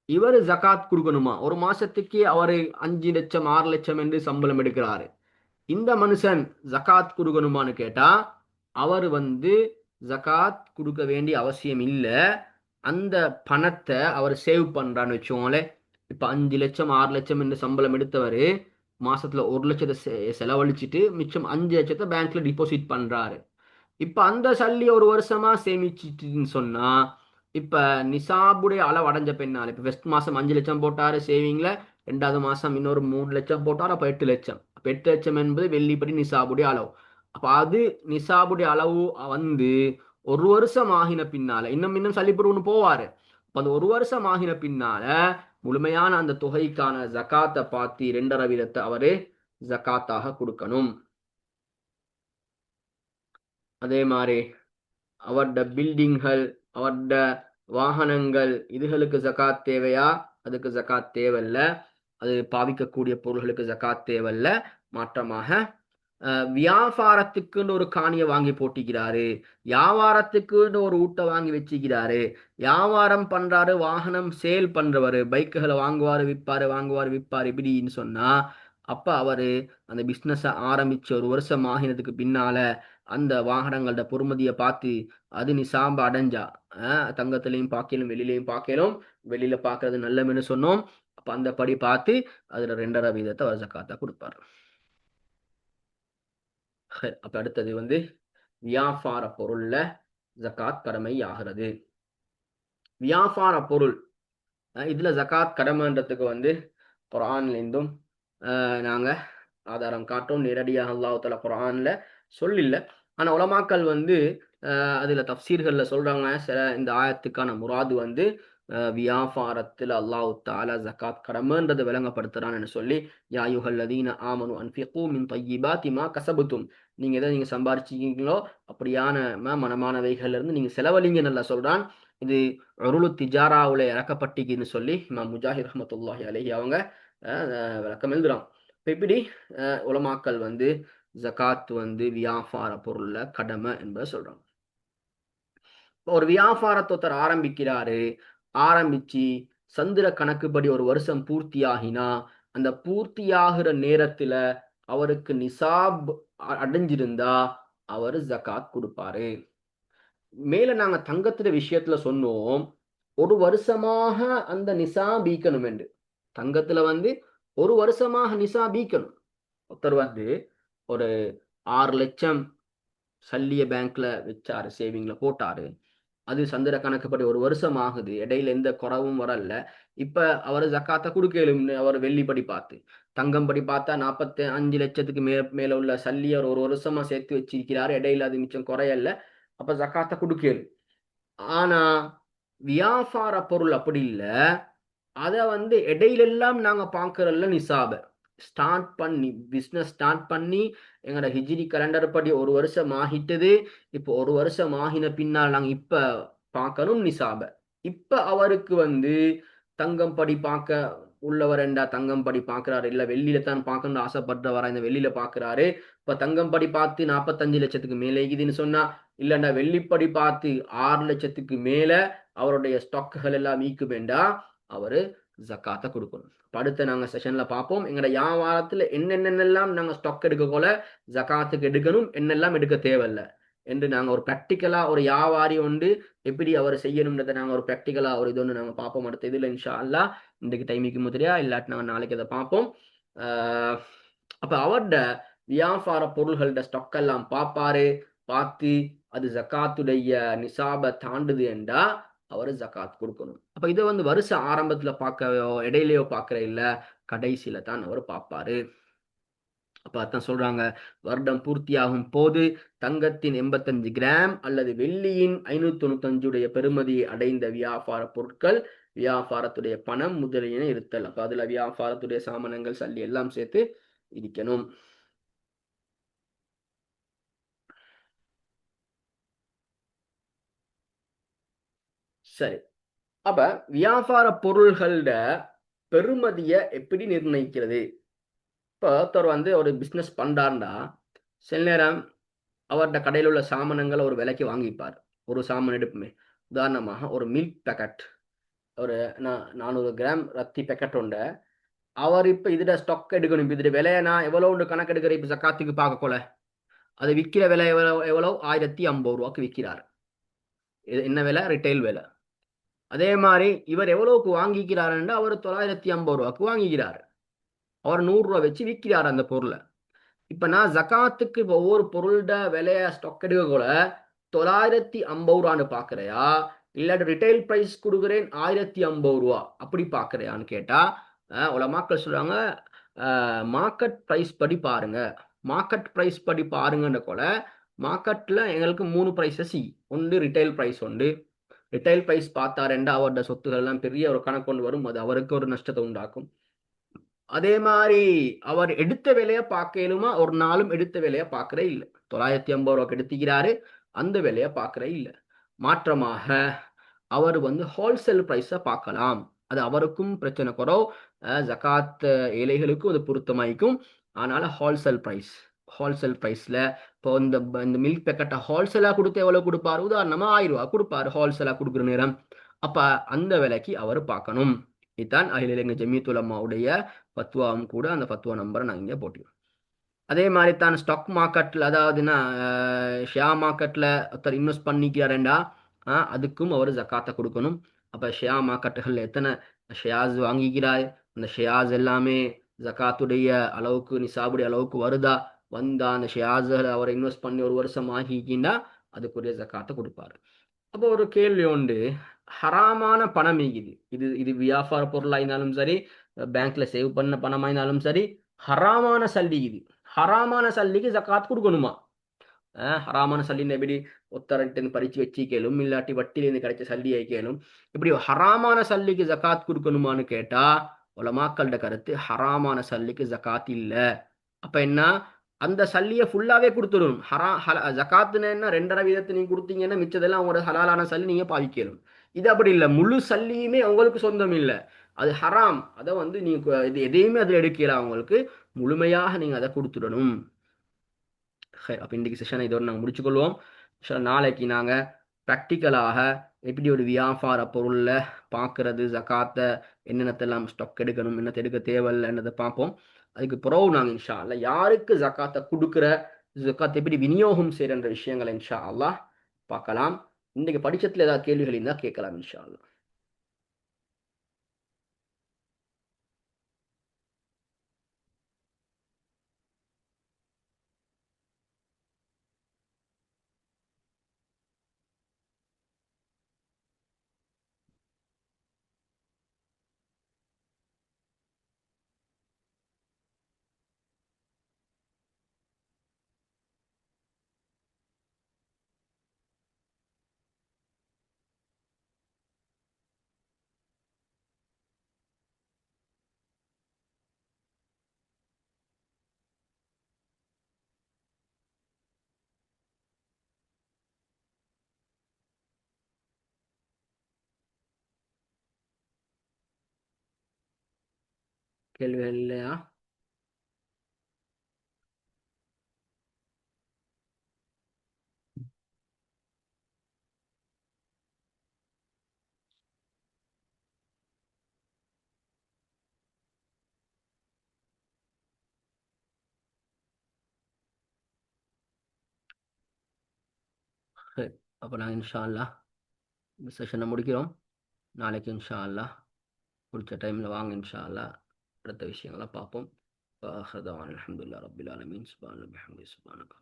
இவர் ஜகாத் கொடுக்கணுமா? ஒரு மாசத்துக்கு அவரு 5 லட்சம் 6 லட்சம் என்று சம்பளம் எடுக்கிறாரு. இந்த மனுஷன் ஜகாத் கொடுக்கணுமான்னு கேட்டா அவர் வந்து ஜகாத் கொடுக்க வேண்டிய அவசியம் இல்லை. அந்த பணத்தை அவர் சேவ் பண்றான்னு வச்சுக்கோங்களேன். இப்ப 5 லட்சம் 6 லட்சம் என்று சம்பளம் எடுத்தவர் மாசத்துல 1 லட்சத்தை செலவழிச்சிட்டு மிச்சம் 5 லட்சத்தை பேங்க்ல டிபாசிட் பண்றாரு. இப்ப அந்த சல்லி ஒரு வருஷமா சேமிச்சிட்டுன்னு சொன்னா இப்ப நிசாபுடைய அளவு அடைஞ்ச பின்னால இப்ப ஃபர்ஸ்ட் மாசம் 5 லட்சம் போட்டாரு சேவிங்ல, 2வது மாசம் இன்னொரு 3 லட்சம் போட்டாரு, அப்ப 8 லட்சம். அப்ப 8 லட்சம் என்பது வெள்ளிப்படி நிசாபுடைய அளவு. அப்ப அது நிசாபுடைய அளவு வந்து ஒரு வருஷம் ஆகின பின்னால இன்னும் இன்னும் சல்லிப்படி ஒண்ணு போவாரு. அப்ப அந்த ஒரு வருஷம் ஆகின பின்னால முழுமையான அந்த தொகைக்கான ஜகாத்தை பார்த்து 2.5 வீதத்தை அவரு ஜகாத்தாக கொடுக்கணும். அதே மாதிரி அவருடைய பில்டிங்கள், அவருடைய வாகனங்கள், இதுகளுக்கு ஜகாத் தேவையா? அதுக்கு ஜகாத் தேவையில்ல. அது பாவிக்கக்கூடிய பொருள்களுக்கு ஜகாத் தேவையில்ல. மாற்றமாக வியாபாரத்துக்குன்னு ஒரு காணியை வாங்கி போட்டிக்கிறாரு, வியாபாரத்துக்குன்னு ஒரு ஊட்ட வாங்கி வச்சுக்கிறாரு, வியாபாரம் பண்றாரு, வாகனம் சேல் பண்றவரு, பைக்குகளை வாங்குவாரு விற்பாரு வாங்குவாரு விற்பாரு இப்படின்னு சொன்னா அப்ப அவரு அந்த பிசினஸ் ஆரம்பிச்சு ஒரு வருஷம் ஆகினதுக்கு பின்னால அந்த வாகனங்களோட பொறுமதியை பார்த்து அது நிசாம்ப அடைஞ்சா, தங்கத்திலையும் பார்க்கலும் வெளியிலையும் பார்க்கலும், வெளியில பார்க்கறது நல்லதுன்னு சொன்னோம். அப்ப அந்த படி பார்த்து அதுல 2.5 வீதத்தை அவர் ஜக்காத்தா கொடுப்பாரு. அப்ப அடுத்தது வந்து வியாபார பொருள்ல ஜக்காத் கடமை ஆகிறது. வியாபார பொருள் இதுல ஜக்காத் கடமைன்றதுக்கு வந்து குர்ஆன்ல இருந்தும் நாங்க ஆதாரம் காட்டும். நேரடியாக அல்லாஹ் தஆலா குர்ஆன்ல சொல்லில்ல. ஆனா உலமாக்கள் வந்து அதுல தஃப்சீர்கள்ல சொல்றாங்க இந்த ஆயத்துக்கான முராது வந்து வியாபாரத்தில் அல்லாஹ் தஆலா ஜகாத் கடமைன்றதை விளங்கப்படுத்துறான்னு சொல்லி, யா அய்யுஹல்லதீன ஆமனு அன்ஃபிகூ மின் தய்யிபாத்தி மா கஸபதும், நீங்க எதை நீங்க சம்பாரிச்சிங்களோ அப்படியான மனமானவைகள்ல இருந்து நீங்க செலவழிங்க நல்லா சொல்றான். இது உருளு திஜாராவுல இறக்கப்பட்டிக்குன்னு சொல்லி இமாம் முஜாஹித் ரஹ்மத்துல்லாஹி அலைஹி அவங்க விளக்கம் எழுதுறான். இப்ப இப்படி உலமாக்கள் வந்து ஜகாத் வந்து வியாபார பொருள்ல கடமை என்பதை சொல்றாங்க. ஒரு வியாபாரத்தை ஆரம்பிக்கிறாரு, ஆரம்பிச்சு சந்திர கணக்குப்படி ஒரு வருஷம் பூர்த்தியாகினா அந்த பூர்த்தியாகிற நேரத்துல அவருக்கு நிசாப் அடைஞ்சிருந்தா அவர் ஜகாத் கொடுப்பாரு. மேல நாங்க தங்கத்துல விஷயத்துல சொன்னோம், ஒரு வருஷமாக அந்த நிசாப் ஈக்கணும் என்று. தங்கத்துல வந்து ஒரு வருஷமாக நிசாப் ஈக்கணும். ஒருத்தர் வந்து ஒரு 6 லட்சம் சல்லிய பேங்க்ல வச்சாரு, சேவிங்ல போட்டாரு. அது சந்திர கணக்குப்படி ஒரு வருஷம் ஆகுது, இடையில எந்த குறவும் வரல. இப்ப அவரு ஜக்காத்தை கொடுக்கலும் அவர் வெள்ளிப்படி பார்த்து. தங்கம் படி பார்த்தா 45 லட்சத்துக்கு மேல உள்ள சல்லிய ஒரு வருஷமா சேர்த்து வச்சிருக்கிறாரு, இடையில அது மிச்சம் குறையல. அப்ப ஜக்காத்தை கொடுக்கலும். ஆனா வியாபார பொருள் அப்படி இல்ல. அத வந்து இடையிலெல்லாம் நாங்க பார்க்கறல்ல நிசாப. ஸ்டார்ட் பண்ணி பிசினஸ் ஸ்டார்ட் பண்ணி எங்களோட ஹிஜ்ரி கலண்டர் படி ஒரு வருஷம் ஆகிட்டது. இப்போ ஒரு வருஷம் ஆகின பின்னால் நாங்க இப்ப பார்க்கணும் நிசாப. இப்ப அவருக்கு வந்து தங்கம் படி பார்க்க உள்ளவர் என்றா தங்கம் படி பார்க்கிறாரு, இல்ல வெள்ளியில தான் பார்க்கணும்னு ஆசைப்படுறவரா இந்த வெள்ளியில பார்க்கிறாரு. இப்ப தங்கம் படி பார்த்து 45 லட்சத்துக்கு மேலே இருக்குதுன்னு சொன்னா, இல்லன்னா வெள்ளிப்படி பார்த்து 6 லட்சத்துக்கு மேல அவருடைய ஸ்டாக்குகள் எல்லாம் மீக்கு வேண்டாம், அவரு ஜக்காத்தை கொடுக்கணும். அடுத்த நாங்க செஷன்ல பார்ப்போம் எங்கட வியாபாரத்துல என்னென்னலாம் நாங்க ஸ்டாக் எடுக்க போல ஜக்காத்துக்கு எடுக்கணும், என்னெல்லாம் எடுக்க தேவையில்லை என்று நாங்க ஒரு பிராக்டிக்கலா ஒரு வியாபாரி உண்டு எப்படி அவர் செய்யணும்ன்றதை நாங்க ஒரு பிராக்டிக்கலா ஒரு இது ஒன்று நாங்க பார்ப்போம் அடுத்த இதுல இன்ஷா அல்லா. இன்றைக்கு டைமுக்கு முதிரையா இல்லாட்டி நாங்க நாளைக்கு அதை பார்ப்போம். அப்ப அவரோட வியாபார பொருள்களோட ஸ்டாக் எல்லாம் பார்ப்பாரு, பார்த்து அது ஜக்காத்துடைய நிசாபை தாண்டுது என்றா அவரு ஜக்காத் கொடுக்கணும். அப்ப இதை வந்து வருஷ ஆரம்பத்துல பார்க்கவோ இடையிலையோ பார்க்கற இல்ல, கடைசியில தான் அவர் பார்ப்பாரு. அப்ப அதான் சொல்றாங்க, வருடம் பூர்த்தியாகும் போது தங்கத்தின் 85 கிராம் அல்லது வெள்ளியின் 595 பெறுமதியை அடைந்த வியாபார பொருட்கள் வியாபாரத்துடைய பணம் முதலியன இருத்தல். அப்ப அதுல வியாபாரத்துடைய சாமானங்கள் சல்லி எல்லாம் சேர்த்து இருக்கணும். சரி, அப்ப வியாபார பொருள்களோட பெறுமதியை எப்படி நிர்ணயிக்கிறது? இப்போ ஒருத்தர் வந்து ஒரு பிஸ்னஸ் பண்றாருண்டா சில நேரம் அவர்கிட்ட கடையில் உள்ள சாமானங்களை ஒரு விலைக்கு வாங்கிப்பார். ஒரு சாமான் எடுப்புமே, உதாரணமாக ஒரு மில்க் பேக்கெட், ஒரு 400 கிராம் ரத்தி பேக்கெட் உண்டு. அவர் இப்போ இதுட ஸ்டாக் எடுக்கணும், இதுட விலையை நான் எவ்வளோ உண்டு கணக்கு எடுக்கிற இப்போ ஜக்காத்துக்கு பார்க்கக்கொள்ள அது விற்கிற விலை எவ்வளோ 1050 ரூபாய்க்கு விற்கிறார். என்ன விலை? ரிட்டைல் விலை. அதே மாதிரி இவர் எவ்வளவுக்கு வாங்கிக்கிறாருன்னா அவர் 950 ரூபாய்க்கு வாங்கிக்கிறார். அவர் 100 ரூபா வச்சு விற்கிறார் அந்த பொருளை. இப்ப நான் ஜகாத்துக்கு ஒவ்வொரு பொருளோட விலைய ஸ்டாக் எடுக்கக்கூட 950 ரூபான்னு பாக்குறையா, இல்லாட்டி ரிட்டைல் பிரைஸ் கொடுக்குறேன் 1050 ரூபா அப்படி பாக்குறையான்னு கேட்டா, உலமாக்கள் சொல்றாங்க மார்க்கெட் பிரைஸ் படி பாருங்க. மார்க்கெட் பிரைஸ் படி பாருங்கன்ற போல மார்க்கெட்ல எங்களுக்கு 3 பிரைஸஸ் ஒன்று ரிட்டைல் பிரைஸ் உண்டு. ரிட்டைல் பிரைஸ் பார்த்தாருண்டா அவரோட சொத்துக்கள் எல்லாம் பெரிய ஒரு கணக்கு கொண்டு வரும். அது அவருக்கு ஒரு நஷ்டத்தை உண்டாக்கும். அதே மாதிரி அவர் எடுத்த வேலையை பார்க்கலுமா, ஒரு நாளும் எடுத்த வேலையை பார்க்கறே இல்லை. 950 ரூபாய்க்கு எடுத்துக்கிறாரு, அந்த வேலையை பார்க்கறே இல்லை. மாற்றமாக அவர் ஹோல்சேல் பிரைஸை பார்க்கலாம். அது அவருக்கும் பிரச்சனை குறவு, ஜகாத் ஏழைகளுக்கும் அது பொருத்தமாயிக்கும். அதனால ஹோல்சேல் பிரைஸ்ல இப்போ இந்த மில்க் பேக்கெட்டை ஹோல்சேலா கொடுத்து எவ்வளவு கொடுப்பாரு? உதாரணமா 1000 ரூபாய் கொடுப்பாரு ஹோல்சேலா கொடுக்குற நேரம். அப்ப அந்த விலைக்கு அவர் பார்க்கணும். இதுதான் அகில இலங்கை ஜமியத்துல் உலமாவுடைய ஃபத்வாவும் கூட. அந்த ஃபத்வா நம்பரை நான் இங்கே போட்டுக்கிறேன். அதே மாதிரி தான் ஸ்டாக் மார்க்கெட்டில், அதாவதுன்னா ஷேர் மார்க்கெட்டில் ஒருத்தர் இன்வெஸ்ட் பண்ணிக்கிறாருண்டா அதுக்கும் அவர் ஜக்காத்தை கொடுக்கணும். அப்போ ஷேர் மார்க்கெட்டுகளில் எத்தனை ஷேர்ஸ் வாங்கிக்கிறார், அந்த ஷேர்ஸ் எல்லாமே ஜக்காத்துடைய அளவுக்கு, நிசாபுடைய அளவுக்கு வருதா, வந்தா அந்த ஷேர்ஸ்களை அவர் இன்வெஸ்ட் பண்ணி ஒரு வருஷம் ஆகிக்கிண்டா அதுக்குரிய ஜக்காத்தை கொடுப்பாரு. அப்போ ஒரு கேள்வி உண்டு, ஹராமான பணம் இது இது இது வியாபார பொருளாயிருந்தாலும் சரி, பேங்க்ல சேவ் பண்ண பணமாயிருந்தாலும் சரி, ஹராமான சல்லி இது. ஹராமான சல்லிக்கு ஜக்காத் கொடுக்கணுமா? ஹராமான சல்லின்னு எப்படி ஒத்தரட்டு பறிச்சு வச்சு கேளும், இல்லாட்டி வட்டிலேருந்து கிடைச்ச சல்லி கேளும். இப்படி ஹராமான சல்லிக்கு ஜக்காத் கொடுக்கணுமான்னு கேட்டா உலமாக்களோட கருத்து, ஹராமான சல்லிக்கு ஜக்காத் இல்ல. அப்ப என்ன, அந்த சல்லியை ஃபுல்லாவே கொடுத்துடும். ஜக்காத்துன்னு என்ன 2.5 நீங்க கொடுத்தீங்கன்னா மிச்சதெல்லாம் உங்களோட ஹலாலான சல்லி நீங்க பாவிக்கணும். இது அப்படி இல்லை, முழு சல்லியுமே உங்களுக்கு சொந்தம் இல்லை, அது ஹராம். அதை நீங்க இது எதையுமே அதில் எடுக்கலாம், உங்களுக்கு முழுமையாக நீங்க அதை கொடுத்துடணும். அப்போ இன்றைக்கு செஷனை இதோடு நாங்கள் முடிச்சுக்கொள்வோம். நாளைக்கு நாங்கள் ப்ராக்டிக்கலாக எப்படி ஒரு வியாபார பொருளில் பார்க்கறது, ஜக்காத்தை என்னென்னத்தெல்லாம் ஸ்டாக் எடுக்கணும், என்னத்தை எடுக்க தேவையில்லைன்றதை பார்ப்போம். அதுக்கு பிறகு நாங்கள் இன்ஷா அல்லா யாருக்கு ஜக்காத்தை கொடுக்குற, ஜக்காத்தை எப்படி விநியோகம் செய்கிற விஷயங்களை இன்ஷா அல்லாஹ் பார்க்கலாம். இன்றைக்கு படிச்சத்தில் ஏதாவது கேள்விகள் இருந்தால் கேட்கலாம் இன்ஷா அல்லா. கேள்விகள் இல்லையா? அப்போ நாங்கள் இன்ஷா அல்லா இந்த செஷனை முடிக்கிறோம். நாளைக்கு இன்ஷா அல்லா பிடிச்ச டைமில் வாங்க இன்ஷா அல்லா, அடுத்த விஷயங்களை பார்ப்போம். அல்ஹம்துலில்லாஹி ரப்பில் ஆலமீன். சுப்ஹானல்லாஹி வபிஹம்திஹி, சுப்ஹானக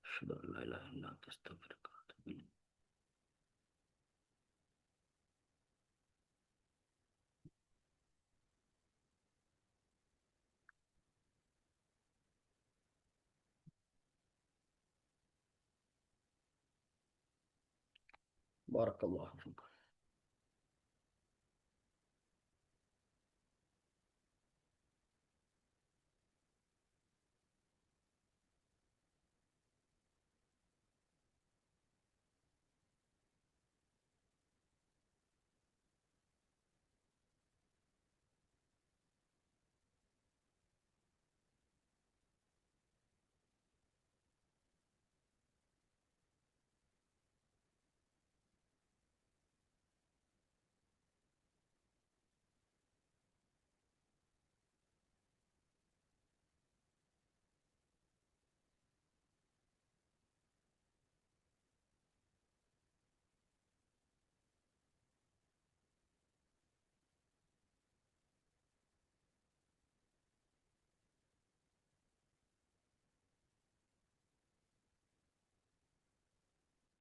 அஷ்ஹது அன் லா இலாஹா இல்லா அன்த அஸ்தக்ஃபிருக வ அத்தூபு இலைக். பாரக்கல்லாஹு ஃபீக்கும்.